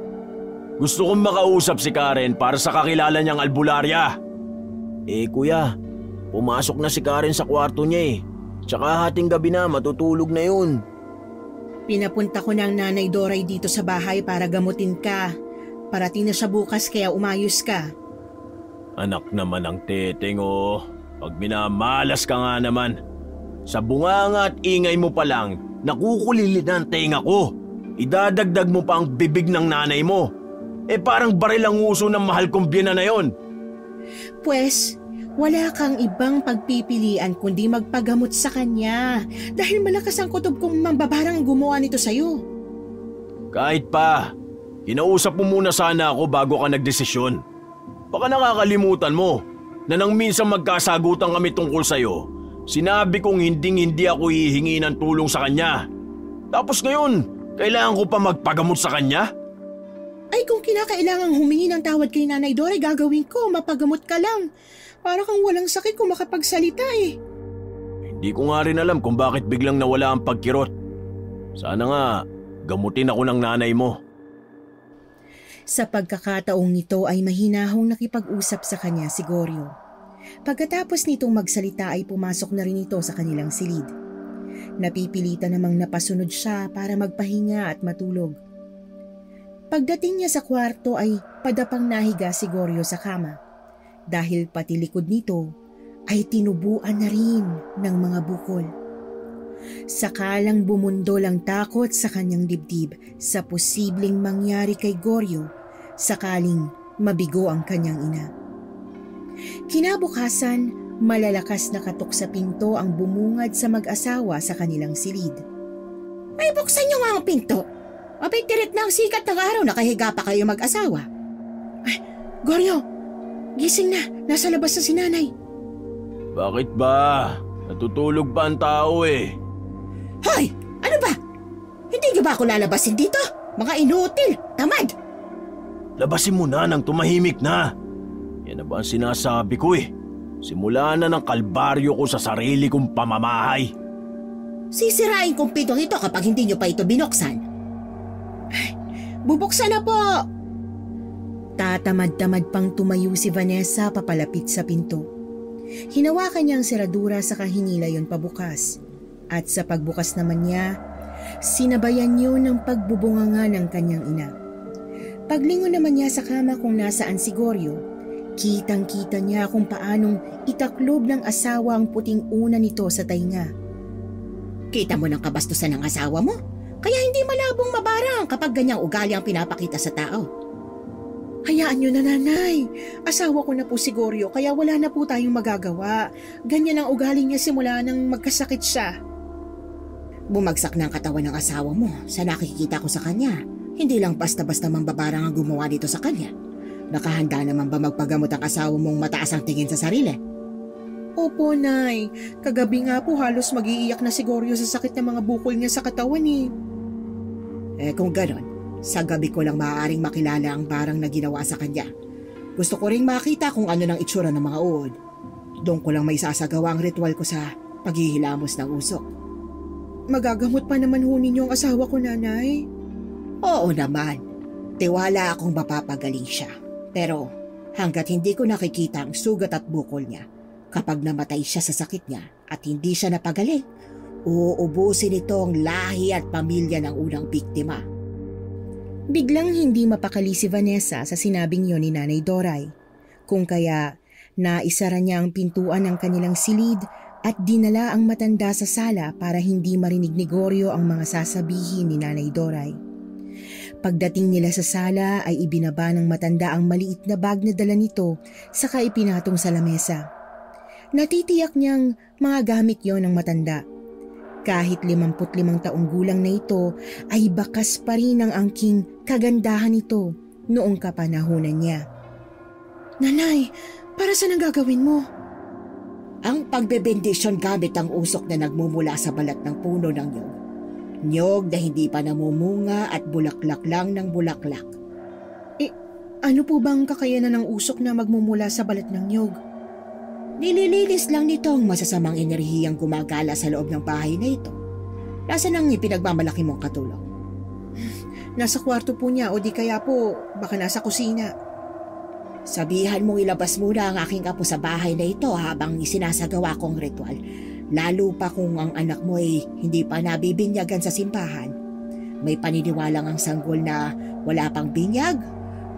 Gusto kong makausap si Karen para sa kakilala niyang albularya. Kuya, pumasok na si Karen sa kwarto niya eh. Tsaka hating gabi na, matutulog na yun. Pinapunta ko ng nanay Doray dito sa bahay para gamutin ka. Parating na siya bukas kaya umayos ka. Anak naman ng teteng oh. Pag minamalas ka nga naman. Sa bunganga at ingay mo pa lang, nakukulili na ang tenga ko. Idadagdag mo pa ang bibig ng nanay mo. Parang baril ang uso ng mahal kong biyana na yon. Pwes, wala kang ibang pagpipilian kundi magpagamot sa kanya dahil malakas ang kutob kong mambabarang gumawa nito sa'yo. Kahit pa, kinausap mo muna sana ako bago ka nagdesisyon. Baka nakakalimutan mo na nang minsan magkasagutan kami tungkol sa'yo, sinabi kong hindi ako hihingi ng tulong sa kanya. Tapos ngayon, kailangan ko pa magpagamot sa kanya? Ay kung kinakailangang humingi ng tawad kay Nanay Doray, gagawin ko, mapagamot ka lang. Para kang walang sakit kung makapagsalita eh. Hindi ko nga rin alam kung bakit biglang nawala ang pagkirot. Sana nga, gamutin ako ng nanay mo. Sa pagkakataong nito ay mahinahong nakipag-usap sa kanya si Goryo. Pagkatapos nitong magsalita ay pumasok na rin ito sa kanilang silid. Napipilitan namang napasunod siya para magpahinga at matulog. Pagdating niya sa kwarto ay padapang nahiga si Goryo sa kama dahil pati likod nito ay tinubuan na rin ng mga bukol. Sakalang bumundol ang takot sa kanyang dibdib sa posibleng mangyari kay Goryo sakaling mabigo ang kanyang ina. Kinabukasan, malalakas na katok sa pinto ang bumungad sa mag-asawa sa kanilang silid. Ay, buksan niyo nga ang pinto! Abay, tirik na ang sikat ng araw, nakahiga pa kayo mag-asawa. Ay, Goryo, gising na, nasa labas na si nanay. Bakit ba? Natutulog pa ang tao eh. Hoy, ano ba? Hindi niyo ba ako lalabasin dito? Mga inutil, tamad. Labasin mo na nang tumahimik na. Yan na ba ang sinasabi ko eh. Simula na ng kalbaryo ko sa sarili kong pamamahay. Sisirain kong pitong ito kapag hindi niyo pa ito binuksan. Ay, bubuksan na po! Tatamad-tamad pang tumayo si Vanessa papalapit sa pinto. Hinawakan niya ang seradura sa kahinila yon pabukas. At sa pagbukas naman niya, sinabayan yun ng pagbubunganga ng kanyang ina. Paglingon naman niya sa kama kung nasaan si Goryo, kitang-kita niya kung paanong itaklob ng asawa ang puting una nito sa tainga. Kita mo ng kabastusan ng asawa mo? Kaya hindi malabong mabarang kapag ganyang ugali ang pinapakita sa tao. Hayaan niyo na, nanay. Asawa ko na po si Goryo kaya wala na po tayong magagawa. Ganyan ang ugali niya simula nang magkasakit siya. Bumagsak na ang katawan ng asawa mo sa nakikita ko sa kanya. Hindi lang basta-basta mambabarang ang gumawa dito sa kanya. Nakahanda naman ba magpagamot ang asawa mong mataas ang tingin sa sarili? Opo, Nay. Kagabi nga po halos mag-iiyak na si Goryo sa sakit ng mga bukol niya sa katawan eh. Kung ganon, sa gabi ko lang maaaring makilala ang barang na ginawa sa kanya. Gusto ko ring makita kung ano ng itsura ng mga uod. Doon ko lang may sasagawa ang ritual ko sa paghihilamos ng usok. Magagamot pa naman ho ninyo ang asawa ko, Nanay? Oo naman. Tiwala akong mapapagaling siya. Pero hanggat hindi ko nakikita ang sugat at bukol niya, kapag namatay siya sa sakit niya at hindi siya napagaling, uubusin ito ang lahi at pamilya ng unang biktima. Biglang hindi mapakali si Vanessa sa sinabing yon ni Nanay Doray. Kung kaya naisara niya ang pintuan ng kanilang silid at dinala ang matanda sa sala para hindi marinig ni Goryo ang mga sasabihin ni Nanay Doray. Pagdating nila sa sala ay ibinaba ng matanda ang maliit na bag na dala nito saka ipinatong sa lamesa. Natitiyak niyang mga gamit yon ng matanda. Kahit 55 taong gulang na ito ay bakas pa rin ang angking kagandahan nito noong kapanahunan niya. Nanay, para saan ang gagawin mo? Ang pagbebendisyon gamit ang usok na nagmumula sa balat ng puno ng nyog. Nyog na hindi pa namumunga at bulaklak lang ng bulaklak. Ano po bang kakayanan ng usok na magmumula sa balat ng nyog? Nililinis lang nito ang masasamang enerhiyang gumagala sa loob ng bahay na ito. Nasaan ang ipinagmamalaki mong katulong? Nasa kwarto po niya o di kaya po baka nasa kusina. Sabihan mong ilabas muna ang aking apo sa bahay na ito habang isinasagawa kong ritual. Lalo pa kung ang anak mo ay hindi pa nabibinyagan sa simbahan. May paniniwalang ang sanggol na wala pang binyag,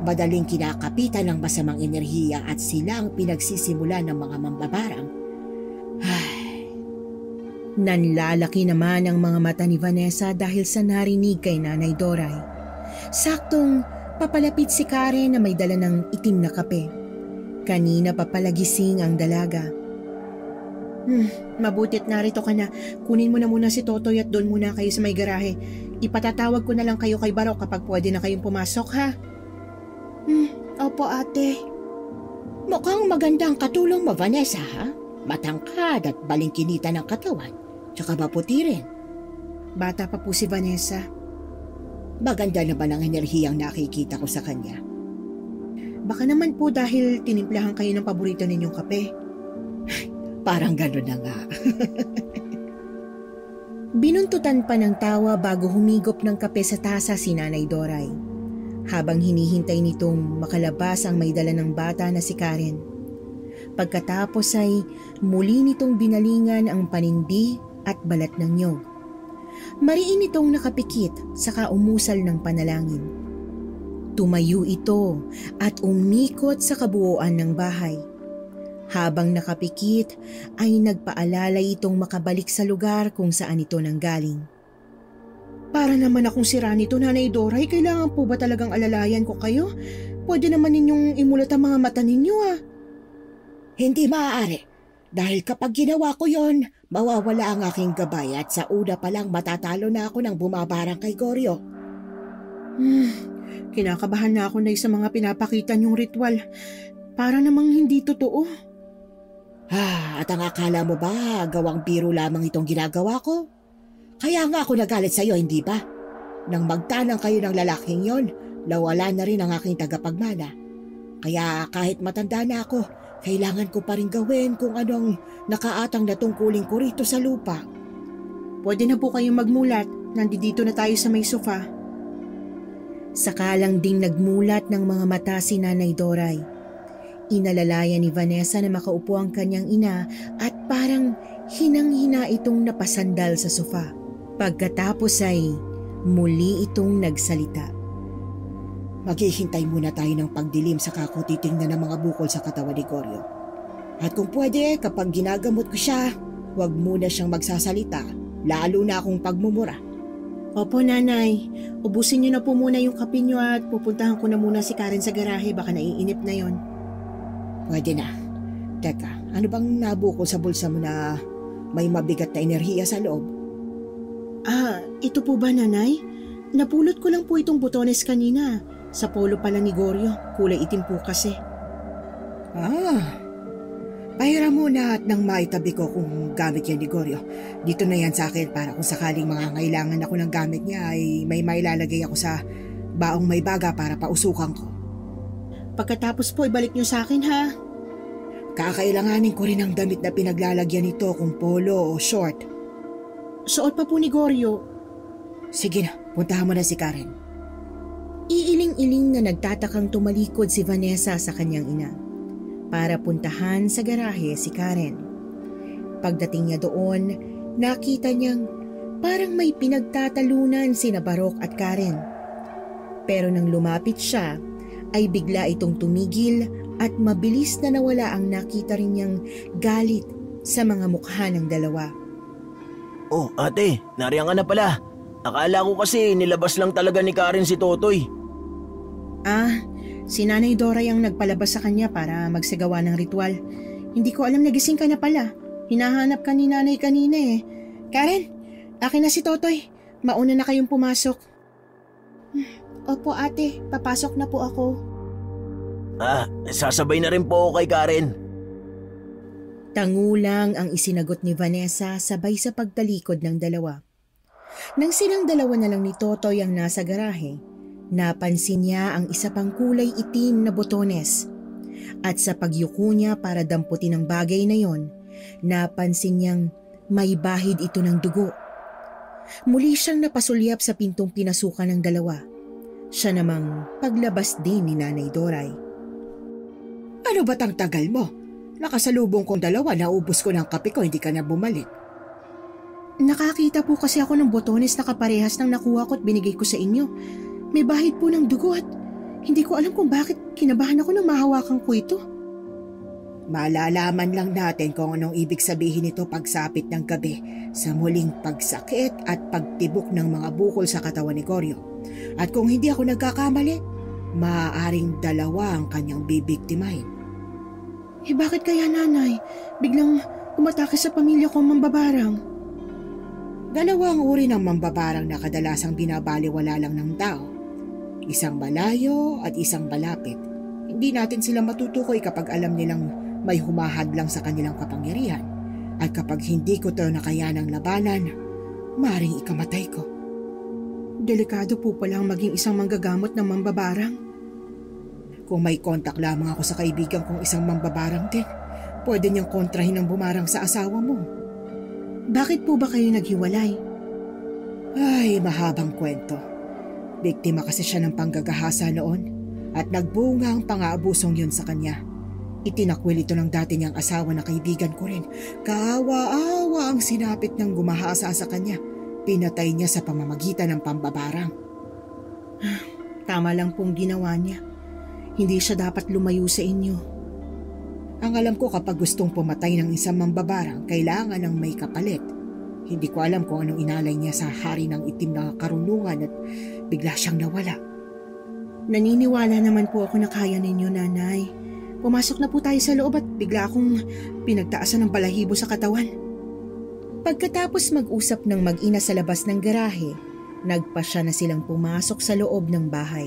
madaling kinakapitan ng masamang enerhiya at sila ang pinagsisimula ng mga mambabarang. Nanlalaki naman ang mga mata ni Vanessa dahil sa narinig kay Nanay Doray. Saktong papalapit si Karen na may dala ng itim na kape. Kanina papalagising ang dalaga. Mabutit narito ka na. Kunin mo na muna si Totoy at doon muna kayo sa may garahe. Ipatatawag ko na lang kayo kay Barok kapag pwede na kayong pumasok, ha? Opo, ate. Mukhang magandang katulong mo, Vanessa, ha? Matangkad at balingkinita ng katawan. Tsaka maputi rin. Bata pa po si Vanessa. Maganda naman ang enerhiyang nakikita ko sa kanya. Baka naman po dahil tinimplahan kayo ng paborito ninyong kape. Parang gano'n na nga. Binuntutan pa ng tawa bago humigop ng kape sa tasa si Nanay Doray. Habang hinihintay nitong makalabas ang may dala ng bata na si Karen. Pagkatapos ay muli nitong binalingan ang panindi at balat ng nyog. Mariin itong nakapikit saka umusal ng panalangin. Tumayo ito at umikot sa kabuuan ng bahay. Habang nakapikit ay nagpaalalay itong makabalik sa lugar kung saan ito nanggaling. Para naman akong sira nito, Nanay Doray, kailangan po ba talagang alalayan ko kayo? Pwede naman ninyong imulat ang mga mata ninyo, ah. Hindi maaari. Dahil kapag ginawa ko yon, mawawala ang aking gabay at sa una pa lang matatalo na ako ng bumabarang kay Goryo. Kinakabahan na ako na sa mga pinapakita niyong ritual. Para namang hindi totoo. At ang akala mo ba gawang biro lamang itong ginagawa ko? Kaya nga ako nagalit sa iyo, hindi ba? Nang magtanang kayo ng lalaking yon, nawala na rin ang aking tagapagmana. Kaya kahit matanda na ako, kailangan ko pa rin gawin kung anong nakaatang na tungkulin ko rito sa lupa. Pwede na po kayong magmulat. Nandito na tayo sa may sofa. Sakalang ding nagmulat ng mga mata si Nanay Doray. Inalalayan ni Vanessa na makaupo ang kanyang ina at parang hinang-hina itong napasandal sa sofa. Pagkatapos ay muli itong nagsalita. Maghihintay muna tayo ng pagdilim saka ko titingnan ng mga bukol sa katawan ni Goryo. At kung pwede, kapag ginagamot ko siya, huwag muna siyang magsasalita, lalo na akong pagmumura. Opo, Nanay. Ubusin niyo na po muna yung kape niyo at pupuntahan ko na muna si Karen sa garahe. Baka naiinip na yon. Pwede na. Teka, ano bang nabukol sa bulsa mo na may mabigat na enerhiya sa loob? Ito po ba, Nanay? Napulot ko lang po itong butones kanina. Sa polo pala ni Goryo. Kulay itim po kasi. Pahiram muna at nang maitabi ko kung gamit yan ni Goryo. Dito na yan sa akin para kung sakaling mangangailangan ako ng gamit niya ay may mailalagay ako sa baong may baga para pausukan ko. Pagkatapos po, ibalik niyo sa akin, ha? Kakailanganin ko rin ang damit na pinaglalagyan nito kung polo o short. Suot pa po ni Goryo. Sige na, puntahan mo na si Karen. Iiling-iling na nagtatakang tumalikod si Vanessa sa kanyang ina para puntahan sa garahe si Karen. Pagdating niya doon, nakita niyang parang may pinagtatalunan sina Barok at Karen. Pero nang lumapit siya, ay bigla itong tumigil at mabilis na nawala ang nakita rin niyang galit sa mga mukha ng dalawa. Oh, ate, nariyan ka na pala. Akala ko kasi nilabas lang talaga ni Karen si Totoy. Si Nanay Dora yung nagpalabas sa kanya para magsagawa ng ritual. Hindi ko alam nagising ka na pala. Hinahanap ka ni Nanay kanina eh. Karen, akin na si Totoy. Mauna na kayong pumasok. Opo ate, papasok na po ako. Sasabay na rin po ako kay Karen. Tangulang ang isinagot ni Vanessa sabay sa pagtalikod ng dalawa. Nang silang dalawa na lang ni Totoy ang nasa garahe, napansin niya ang isa pang kulay itim na botones. At sa pagyuko niya para damputin ang bagay na yon, napansin niyang may bahid ito ng dugo. Muli siyang napasulyap sa pintong pinasukan ng dalawa. Siya namang paglabas din ni Nanay Doray. Ano ba't ang tagal mo? Nakasalubong kong dalawa, naubos ko ng kape ko, hindi ka na bumalik. Nakakita po kasi ako ng botones na kaparehas ng nakuha ko at binigay ko sa inyo. May bahid po ng dugo at hindi ko alam kung bakit kinabahan ako nang mahawakan ko ito. Malalaman lang natin kung anong ibig sabihin nito pagsapit ng gabi sa muling pagsakit at pagtibok ng mga bukol sa katawan ni Goryo. At kung hindi ako nagkakamali, maaaring dalawa ang kanyang bibiktimahin. Bakit kaya nanay? Biglang umatake sa pamilya ko ang mambabarang. Dalawang uri ng mambabarang na kadalasang binabaliwala lang ng tao. Isang malayo at isang malapit. Hindi natin sila matutukoy kapag alam nilang may humahadlang sa kanilang kapangyarihan. At kapag hindi ko ito nakayanang labanan, maaaring ikamatay ko. Delikado po palang maging isang manggagamot ng mambabarang. Kung may kontak lamang ako sa kaibigan kong isang mambabarang din, pwede niyang kontrahin ang bumarang sa asawa mo. Bakit po ba kayo naghiwalay? Ay, mahabang kwento. Biktima kasi siya ng panggagahasa noon at nagbunga ang pang-aabusong yun sa kanya. Itinakwil ito ng dati niyang asawa na kaibigan ko rin. Kaawa-awa ang sinapit ng gumahasa sa kanya. Pinatay niya sa pamamagitan ng pambabarang. Tama lang pong ginawa niya. Hindi siya dapat lumayo sa inyo. Ang alam ko kapag gustong pumatay ng isang mambabarang, kailangan ng may kapalit. Hindi ko alam kung anong inalay niya sa hari ng itim na karunungan at bigla siyang nawala. Naniniwala naman po ako na kaya ninyo, nanay. Pumasok na po tayo sa loob at bigla akong pinagtaasan ng balahibo sa katawan. Pagkatapos mag-usap ng mag-ina sa labas ng garahe, nagpasya na silang pumasok sa loob ng bahay.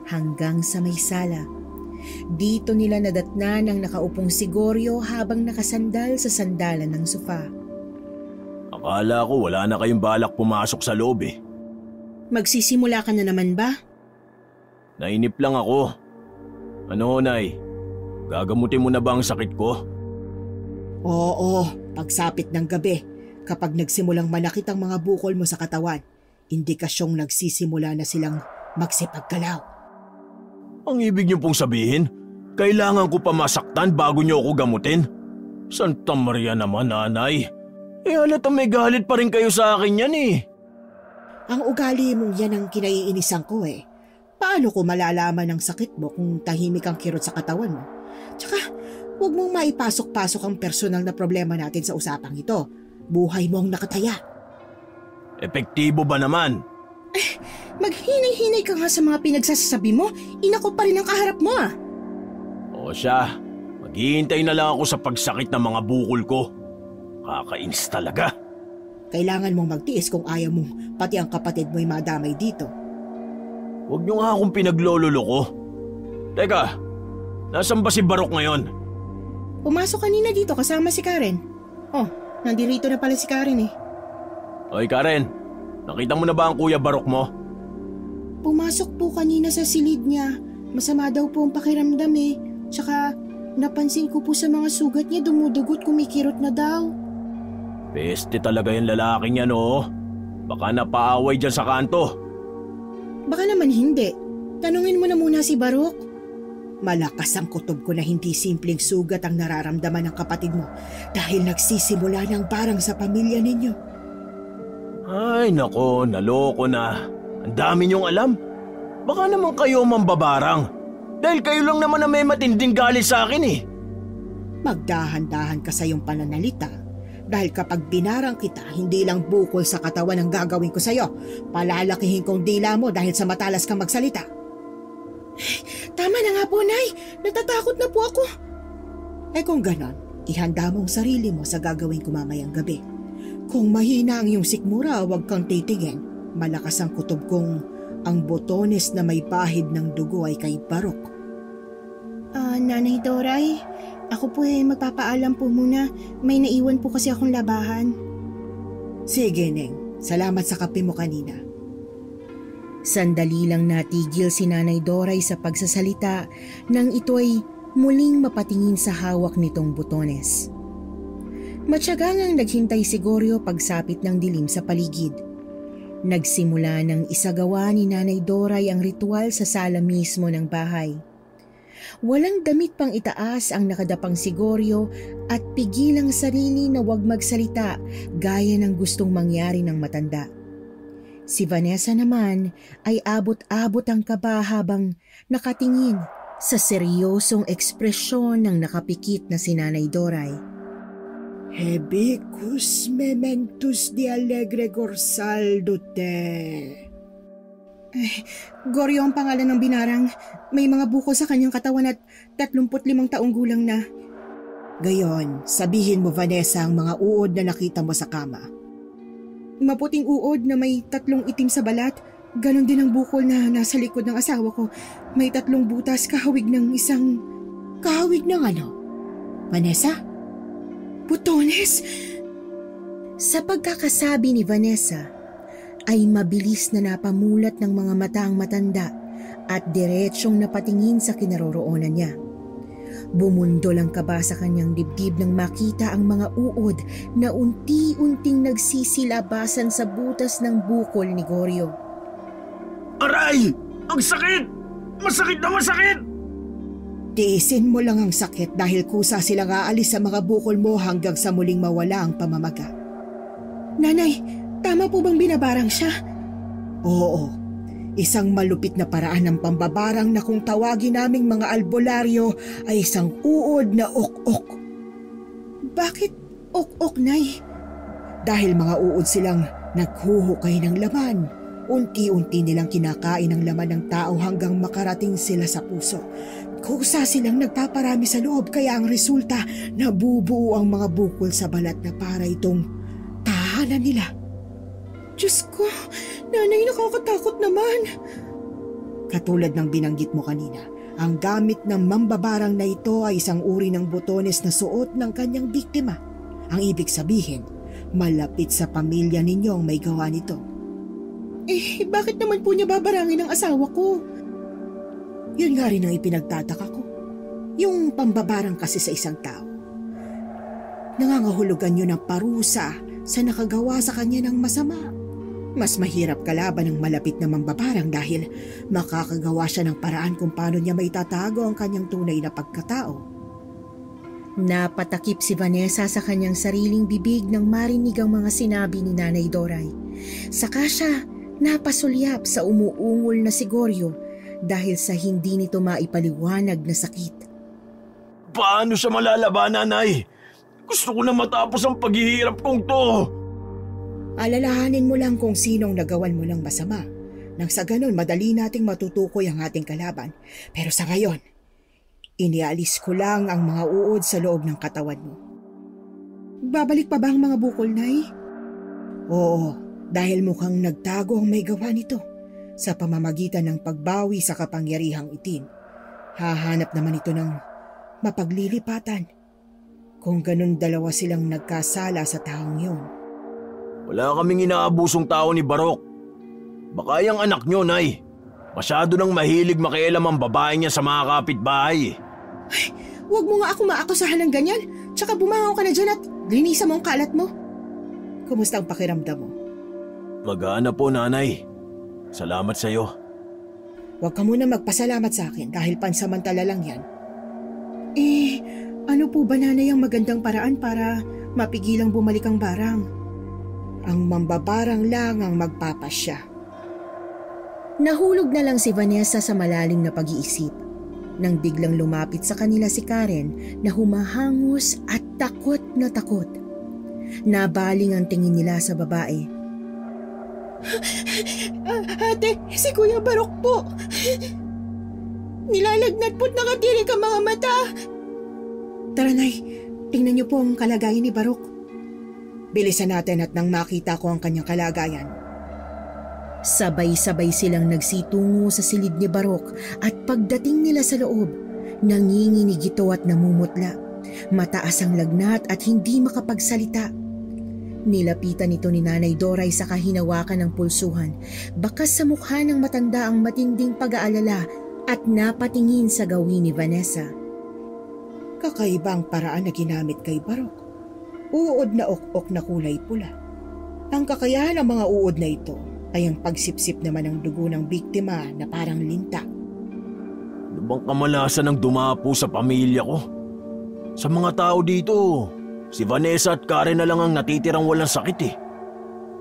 Hanggang sa may sala. Dito nila nadatnan ang nakaupong si Goryo habang nakasandal sa sandalan ng sofa. Akala ko wala na kayong balak pumasok sa loob eh. Magsisimula ka na naman ba? Nainip lang ako. Ano, Nay? Gagamutin mo na ba ang sakit ko? Oo, pagsapit ng gabi, kapag nagsimulang manakit ang mga bukol mo sa katawan, indikasyong nagsisimula na silang magsipagkalaw. Ang ibig niyo pong sabihin, kailangan ko pa masaktan bago niyo ako gamutin? Santa Maria naman, nanay. Halata may galit pa rin kayo sa akin yan eh. Ang ugali mong yan ang kinaiinisan ko eh. Paano ko malalaman ang sakit mo kung tahimik ang kirot sa katawan mo? Tsaka, huwag mong maipasok-pasok ang personal na problema natin sa usapang ito. Buhay mo ang nakataya. Epektibo ba naman? Maghinay-hinay ka nga sa mga pinagsasabi mo. Ina ko pa rin ang kaharap mo ah. O siya, maghihintay na lang ako sa pagsakit ng mga bukol ko. Kakainis talaga. Kailangan mong magtiis kung ayaw mong pati ang kapatid mo'y madamay dito. Huwag niyo nga akong pinaglololoko. Teka, nasan ba si Barok ngayon? Pumasok kanina dito kasama si Karen. Oh, nandirito na pala si Karen eh. Oy Karen, nakita mo na ba ang Kuya Barok mo? Pumasok po kanina sa silid niya. Masama daw po ang pakiramdam eh. Tsaka napansin ko po sa mga sugat niya dumudugot, kumikirot na daw. Peste talaga yung lalaking yan oh. Baka napaaway dyan sa kanto. Baka naman hindi. Tanungin mo na muna si Barok. Malakas ang kutob ko na hindi simpleng sugat ang nararamdaman ng kapatid mo dahil nagsisimula ng parang sa pamilya ninyo. Ay nako, naloko na. Ang dami niyong alam. Baka naman kayo mambabarang. Dahil kayo lang naman na may matinding galit sa akin eh. Magdahan-dahan ka sa iyong pananalita. Dahil kapag binarang kita, hindi lang bukol sa katawan ang gagawin ko sa'yo. Palalakihin kong dila mo dahil sa matalas kang magsalita. Tama na nga po, Nay. Natatakot na po ako. Kung ganon, ihanda mo ang sarili mo sa gagawin ko mamayang gabi. Kung mahina ang iyong sikmura, huwag kang titingin. Malakas ang kutob kong ang botones na may bahid ng dugo ay kay Barok. Nanay Doray, ako po magpapaalam po muna. May naiwan po kasi akong labahan. Sige, Neng. Salamat sa kape mo kanina. Sandali lang natigil si Nanay Doray sa pagsasalita nang ito'y muling mapatingin sa hawak nitong botones. Matyagang naghintay si Goryo pagsapit ng dilim sa paligid. Nagsimula ng isagawa ni Nanay Doray ang ritual sa sala mismo ng bahay. Walang damit pang itaas ang nakadapang si Goryo at pigilang sarili na huwag magsalita gaya ng gustong mangyari ng matanda. Si Vanessa naman ay abot-abot ang kaba habang nakatingin sa seryosong ekspresyon ng nakapikit na si Nanay Doray. Hebicus mementus di alegre gorsaldo te. Goryo ang pangalan ng binarang. May mga bukol sa kanyang katawan at 35 taong gulang na. Gayon, sabihin mo Vanessa ang mga uod na nakita mo sa kama. Maputing uod na may 3 itim sa balat. Ganon din ang bukol na nasa likod ng asawa ko. May 3 butas kahawig ng isang... Kahawig ng ano? Vanessa? Botones! Sa pagkakasabi ni Vanessa, ay mabilis na napamulat ng mga mata ang matanda at diretsyong napatingin sa kinaroroonan niya. Bumundol ang kaba sa kanyang dibdib nang makita ang mga uod na unti-unting nagsisilabasan sa butas ng bukol ni Goryo. Aray! Ang sakit! Masakit na masakit! Tiisin mo lang ang sakit dahil kusa silang aalis sa mga bukol mo hanggang sa muling mawala ang pamamaga. Nanay, tama po bang binabarang siya? Oo. Isang malupit na paraan ng pambabarang na kung tawagin naming mga albularyo ay isang uod na ok-ok. Bakit ok-ok, Nay? Dahil mga uod silang naghuhukay ng laman. Unti-unti nilang kinakain ang laman ng tao hanggang makarating sila sa puso. Kusa silang nagpaparami sa loob kaya ang resulta nabubuo ang mga bukol sa balat na para itong tahanan nila. Diyos ko, Nanay, nakakatakot naman. Katulad ng binanggit mo kanina, ang gamit ng mambabarang na ito ay isang uri ng botones na suot ng kanyang biktima. Ang ibig sabihin, malapit sa pamilya ninyo ang may gawa nito. Bakit naman po niya babarangin ang asawa ko? Yun nga rin ang ipinagtataka ko. Yung pambabarang kasi sa isang tao. Nangangahulugan yun ng parusa sa nakagawa sa kanya ng masama. Mas mahirap kalaban ng malapit na mambabarang dahil makakagawa siya ng paraan kung paano niya maitatago ang kanyang tunay na pagkatao. Napatakip si Vanessa sa kanyang sariling bibig nang marinig ang mga sinabi ni Nanay Doray. Saka siya napasulyap sa umuungol na si Goryo dahil sa hindi nito maipaliwanag na sakit. Paano siya malalabanan, Nay? Gusto ko na matapos ang paghihirap kong to. Alalahanin mo lang kung sinong nagawan mo ng masama. Nang sa ganon, madali nating matutukoy ang ating kalaban. Pero sa ngayon, inialis ko lang ang mga uod sa loob ng katawan mo. Babalik pa ba ang mga bukol, Nay? Oo, dahil mukhang nagtago ang may gawa nito sa pamamagitan ng pagbawi sa kapangyarihang itim. Hahanap naman ito ng mapaglilipatan. Kung ganun dalawa silang nagkasala sa taong yun. Wala kaming inaabusong tao ni Barok. Baka yung anak nyo, Nay. Masyado nang mahilig makialam ang babae niya sa mga kapitbahay. Ay, huwag mo nga ako maakusahan ng ganyan. Tsaka bumangaw ka na dyan at linisan mo ang kalat mo. Kumusta ang pakiramdam mo? Mag-aana po, Nanay. Salamat sa'yo. Huwag ka muna magpasalamat sa akin dahil pansamantala lang yan. Ano po ba, Nanay, ang magandang paraan para mapigilang bumalik ang barang? Ang mambabarang lang ang magpapasya. Nahulog na lang si Vanessa sa malalim na pag-iisip nang biglang lumapit sa kanila si Karen na humahangos at takot na takot. Nabaling ang tingin nila sa babae. Ate, si Kuya Barok po. Nilalagnat po't nakatirik ang mga mata. Tara, Nay, tingnan niyo po ang kalagayan ni Barok. Bilisan natin at nang makita ko ang kanyang kalagayan. Sabay-sabay silang nagsitungo sa silid ni Barok at pagdating nila sa loob, nanginginig ito at namumutla. Mataas ang lagnat at hindi makapagsalita. Nilapitan ito ni Nanay Doray sa kahinawakan ng pulsuhan. Bakas sa mukha ng matanda ang matinding pag-aalala at napatingin sa gawin ni Vanessa. Kakaibang paraan na ginamit kay Barok. Uod na ok-ok na kulay pula. Ang kakayahan ng mga uod na ito ay ang pagsipsip naman ng dugo ng biktima na parang linta. Ano bang kamalasan ng dumapo sa pamilya ko? Sa mga tao dito, si Vanessa at Karen na lang ang natitirang walang sakit eh.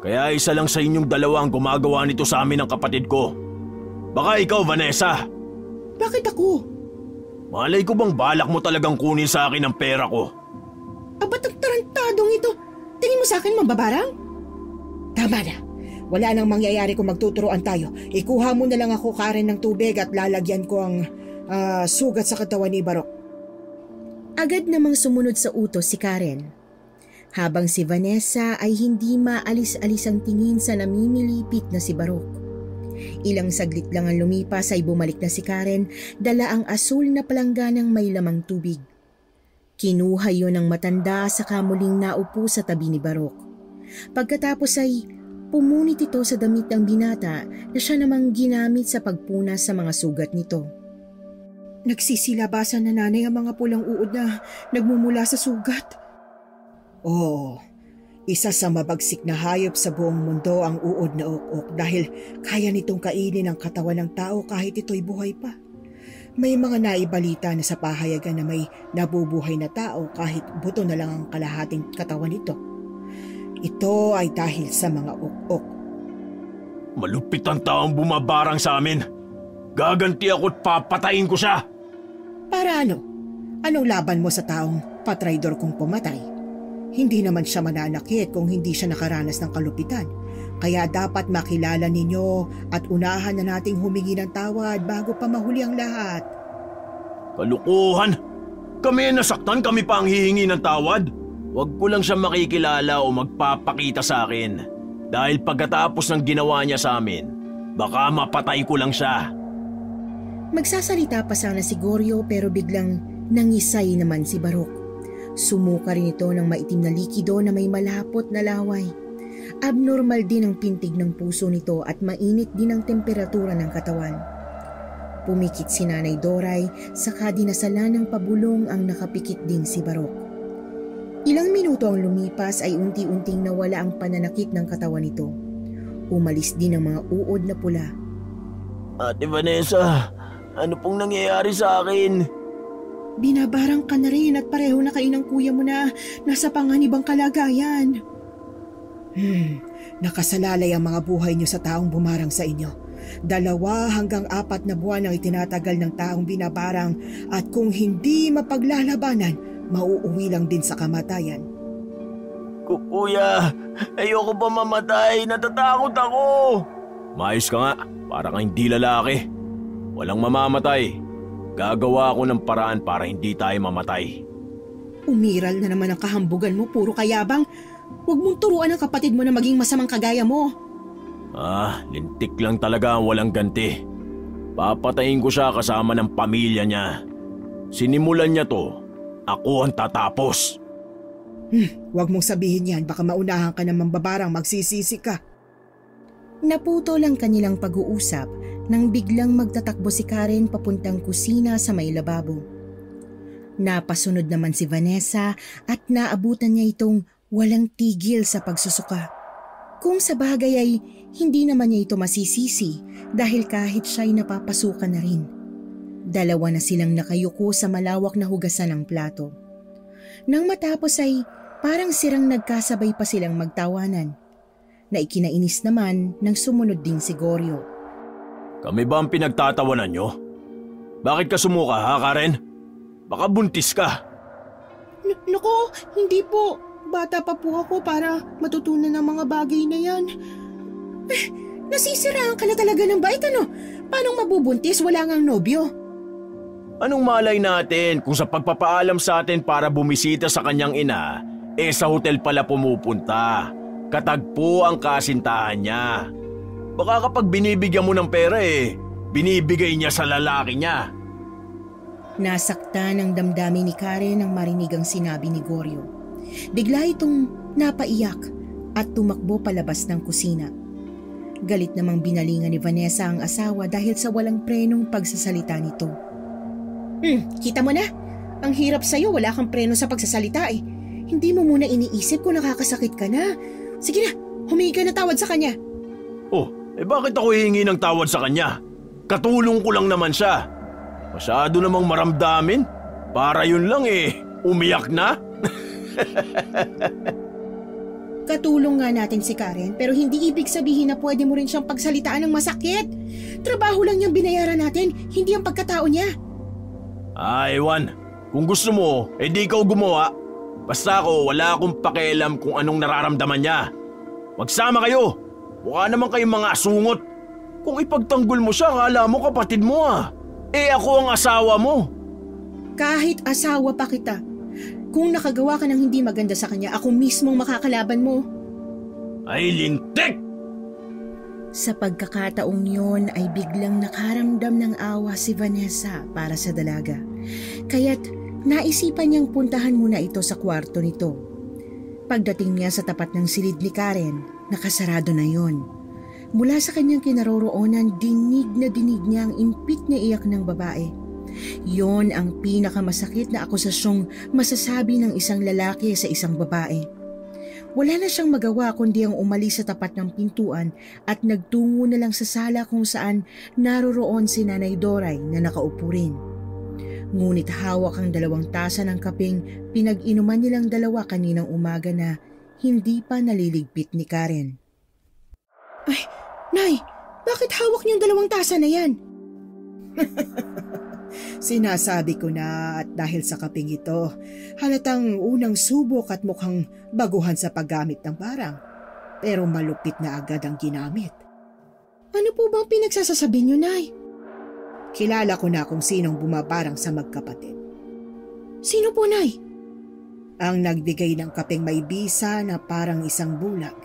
Kaya isa lang sa inyong dalawa ang gumagawa nito sa amin ng kapatid ko. Baka ikaw, Vanessa. Bakit ako? Malay ko bang balak mo talagang kunin sa akin ang pera ko? Ba't ang tarantadong ito? Tingin mo sa akin mambabarang? Tama na. Wala nang mangyayari kung magtuturoan tayo. Ikuha mo na lang ako, Karen, ng tubig at lalagyan ko ang sugat sa katawan ni Barok. Agad namang sumunod sa utos si Karen. Habang si Vanessa ay hindi maalis-alis ang tingin sa namimilipit na si Barok. Ilang saglit lang ang lumipas ay bumalik na si Karen, dala ang asul na palangganang may lamang tubig. Kinuha yon ng matanda sa kamuling naupo sa tabi ni Barok. Pagkatapos ay pumunit ito sa damit ng binata na siya namang ginamit sa pagpunas sa mga sugat nito. Nagsisilabasan na, Nanay, ang mga pulang uod na nagmumula sa sugat. Oo, isa sa mabagsik na hayop sa buong mundo ang uod na ok-ok dahil kaya nitong kainin ang katawan ng tao kahit ito'y buhay pa. May mga naibalita na sa pahayagan na may nabubuhay na tao kahit buto na lang ang kalahating katawan nito. Ito ay dahil sa mga ok-ok. Malupit ang taong bumabarang sa amin. Gaganti ako't papatayin ko siya. Para ano? Anong laban mo sa taong patraidor kong pumatay? Hindi naman siya mananakit kung hindi siya nakaranas ng kalupitan. Kaya dapat makilala ninyo at unahan na nating humingi ng tawad bago pa mahuli ang lahat. Kalukuhan! Kami ang nasaktan, kami pa ang hihingi ng tawad. Huwag ko lang siya makikilala o magpapakita sa akin. Dahil pagkatapos ng ginawa niya sa amin, baka mapatay ko lang siya. Magsasalita pa sana si Goryo pero biglang nangisay naman si Barok. Sumuka rin ito ng maitim na likido na may malapot na laway. Abnormal din ang pintig ng puso nito at mainit din ang temperatura ng katawan. Pumikit si Nanay Doray, saka dinasalan ng pabulong ang nakapikit din si Barok. Ilang minuto ang lumipas ay unti-unting nawala ang pananakit ng katawan nito. Umalis din ang mga uod na pula. Ate Vanessa, ano pong nangyayari sa akin? Binabarang ka na rin at pareho na kayo ng kuya mo na nasa panganibang kalagayan. Nakasalalay ang mga buhay niyo sa taong bumarang sa inyo. 2 hanggang 4 na buwan ang itinatagal ng taong binabarang at kung hindi mapaglalabanan, mauuwi lang din sa kamatayan. Kuya, ayoko pa mamatay. Natatakot ako. Maayos ka nga. Para kang hindi lalaki. Walang mamamatay. Gagawa ako ng paraan para hindi tayo mamatay. Umiral na naman ang kahambugan mo, puro kayabang. Huwag mong turuan ang kapatid mo na maging masamang kagaya mo. Lintik lang talaga ang walang ganti. Papatayin ko siya kasama ng pamilya niya. Sinimulan niya to. Ako ang tatapos. Huwag mong sabihin yan, baka maunahan ka ng mambabarang, magsisisi ka. Naputol ang kanilang pag-uusap nang biglang magtatakbo si Karen papuntang kusina sa may lababo. Napasunod naman si Vanessa at naabutan niya itong walang tigil sa pagsusuka. Kung sa bagay ay hindi naman niya ito masisisi dahil kahit siya'y napapasukan na rin. 2 na silang nakayuko sa malawak na hugasan ng plato. Nang matapos ay parang sirang nagkasabay pa silang magtawanan. Na ikinainis naman ng sumunod din si Goryo. Kami ba ang pinagtatawanan nyo? Bakit ka sumuka, ha, Karen? Baka buntis ka. Nako, hindi po. Bata pa po ako para matutunan ng mga bagay na yan. Nasisiraan ka na talaga ng bait, ano? Paano mabubuntis? Wala ngang nobyo. Anong malay natin kung sa pagpapaalam sa atin para bumisita sa kanyang ina, sa hotel pala pumupunta. Katagpo ang kasintahan niya. Baka kapag binibigyan mo ng pera binibigay niya sa lalaki niya. Nasakta ng damdamin ni Karen nang marinig ang sinabi ni Goryo. Bigla itong napaiyak at tumakbo palabas ng kusina. Galit namang binalingan ni Vanessa ang asawa dahil sa walang prenong pagsasalita nito. Kita mo na, ang hirap sa'yo, wala kang preno sa pagsasalita eh. Hindi mo muna iniisip kung nakakasakit ka na. Sige na, humingi ka na tawad sa kanya. Bakit ako hihingi ng tawad sa kanya? Katulong ko lang naman siya. Masyado namang maramdamin. Para yun lang umiyak na. Katulong nga natin si Karen pero hindi ibig sabihin na pwede mo rin siyang pagsalitaan ng masakit. Trabaho lang niyang binayaran natin, hindi ang pagkatao niya. Ewan. Kung gusto mo, di ikaw gumawa. Basta ako, wala akong pakialam kung anong nararamdaman niya. Magsama kayo. Mukha naman kayong mga asungot. Kung ipagtanggol mo siya, akala mo kapatid mo ako ang asawa mo. Kahit asawa pa kita. Kung nakagawa ka ng hindi maganda sa kanya, ako mismong makakalaban mo. Ay, lintik! Sa pagkakataong yun ay biglang nakaramdam ng awa si Vanessa para sa dalaga. Kaya't naisipan niyang puntahan muna ito sa kwarto nito. Pagdating niya sa tapat ng silid ni Karen, nakasarado na yon. Mula sa kanyang kinaroroonan, dinig niya ang impit na iyak ng babae. Yon ang pinakamasakit na akusasyong masasabi ng isang lalaki sa isang babae. Wala na siyang magawa kundi ang umalis sa tapat ng pintuan at nagtungo na lang sa sala kung saan naroroon si Nanay Doray na nakaupo rin. Ngunit hawak ang 2 tasa ng kapeng pinag-inuman nilang 2 kaninang umaga na hindi pa naliligpit ni Karen. Ay, Nay, bakit hawak niyong 2 tasa na yan? Sinasabi ko na at dahil sa kaping ito, halatang unang subok at mukhang baguhan sa paggamit ng barang. Pero malupit na agad ang ginamit. Ano po bang pinagsasasabi niyo, Nay? Kilala ko na kung sinong bumabarang sa magkapatid. Sino po, Nay? Ang nagbigay ng kapeng may bisa na parang isang bulag.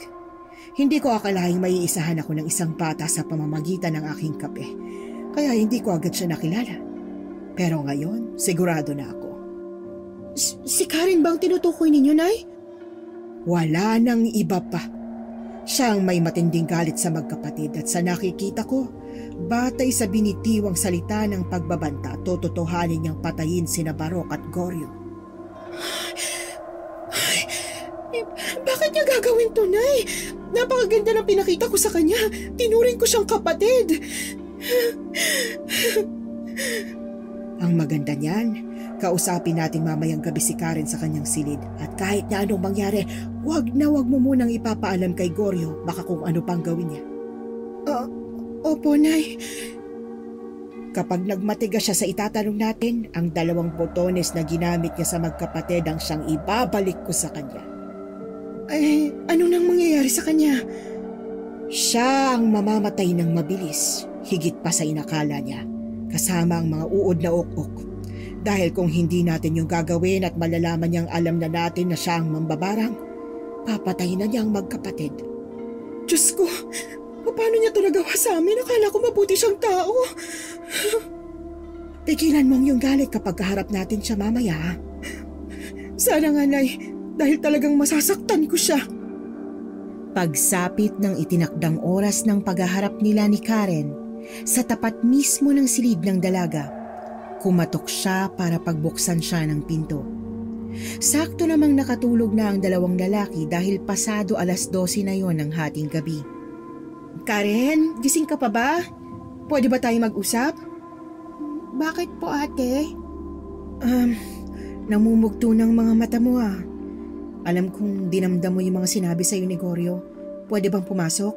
Hindi ko akalaing may isahan ako ng isang bata sa pamamagitan ng aking kape. Kaya hindi ko agad siya nakilala. Pero ngayon, sigurado na ako. Si Karen bang tinutukoy ninyo, Nay? Wala nang iba pa. Siya ang may matinding galit sa magkapatid at sa nakikita ko, batay sa binitiwang salita ng pagbabanta, tototohanin niyang patayin sina Barok at Goryo. Bakit niya gagawin to, Nay? Napakaganda ng pinakita ko sa kanya. Tinuring ko siyang kapatid. Ang maganda niyan, kausapin natin mamayang gabi si Karen sa kanyang silid at kahit na anong mangyari, wag mo munang ipapaalam kay Goryo baka kung ano pang gawin niya. Opo, Nay. Kapag nagmatigas siya sa itatanong natin, ang 2 botones na ginamit niya sa magkapatid ang siyang ibabalik ko sa kanya. Ay, ano nang mangyayari sa kanya? Siya ang mamamatay ng mabilis, higit pa sa inakala niya, kasama ang mga uod na ukok. Dahil kung hindi natin yung gagawin at malalaman niyang alam na natin na siya ang mambabarang, papatayin na niya ang magkapatid. Diyos ko, paano niya ito nagawa sa amin? Akala ko mabuti siyang tao. Tigilan mo ang iyong galit kapag kaharap natin siya mamaya. Sana nga, Nay, dahil talagang masasaktan ko siya. Pagsapit ng itinakdang oras ng paghaharap nila ni Karen, sa tapat mismo ng silid ng dalaga, kumatok siya para pagbuksan siya ng pinto. Sakto namang nakatulog na ang 2 lalaki dahil pasado 12:00 na yon ng hating gabi. Karen, gising ka pa ba? Pwede ba tayo mag-usap? Bakit po, ate? Namumugto ng mga mata mo ah. Alam kong dinamdam mo yung mga sinabi sa'yo ni Goryo. Pwede bang pumasok?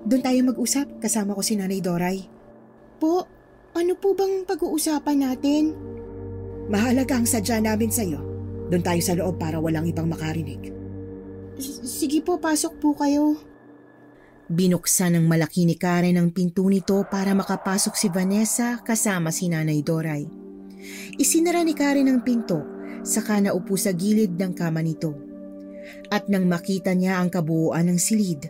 Doon tayo mag-usap, kasama ko si Nanay Doray. Po, ano po bang pag-uusapan natin? Mahalaga ang sadya namin sa'yo. Doon tayo sa loob para walang ibang makarinig. Sige po, pasok po kayo. Binuksan ng malaki ni Karen ang pinto nito para makapasok si Vanessa kasama si Nanay Doray. Isinara ni Karen ang pinto, saka naupo sa gilid ng kama nito. At nang makita niya ang kabuuan ng silid,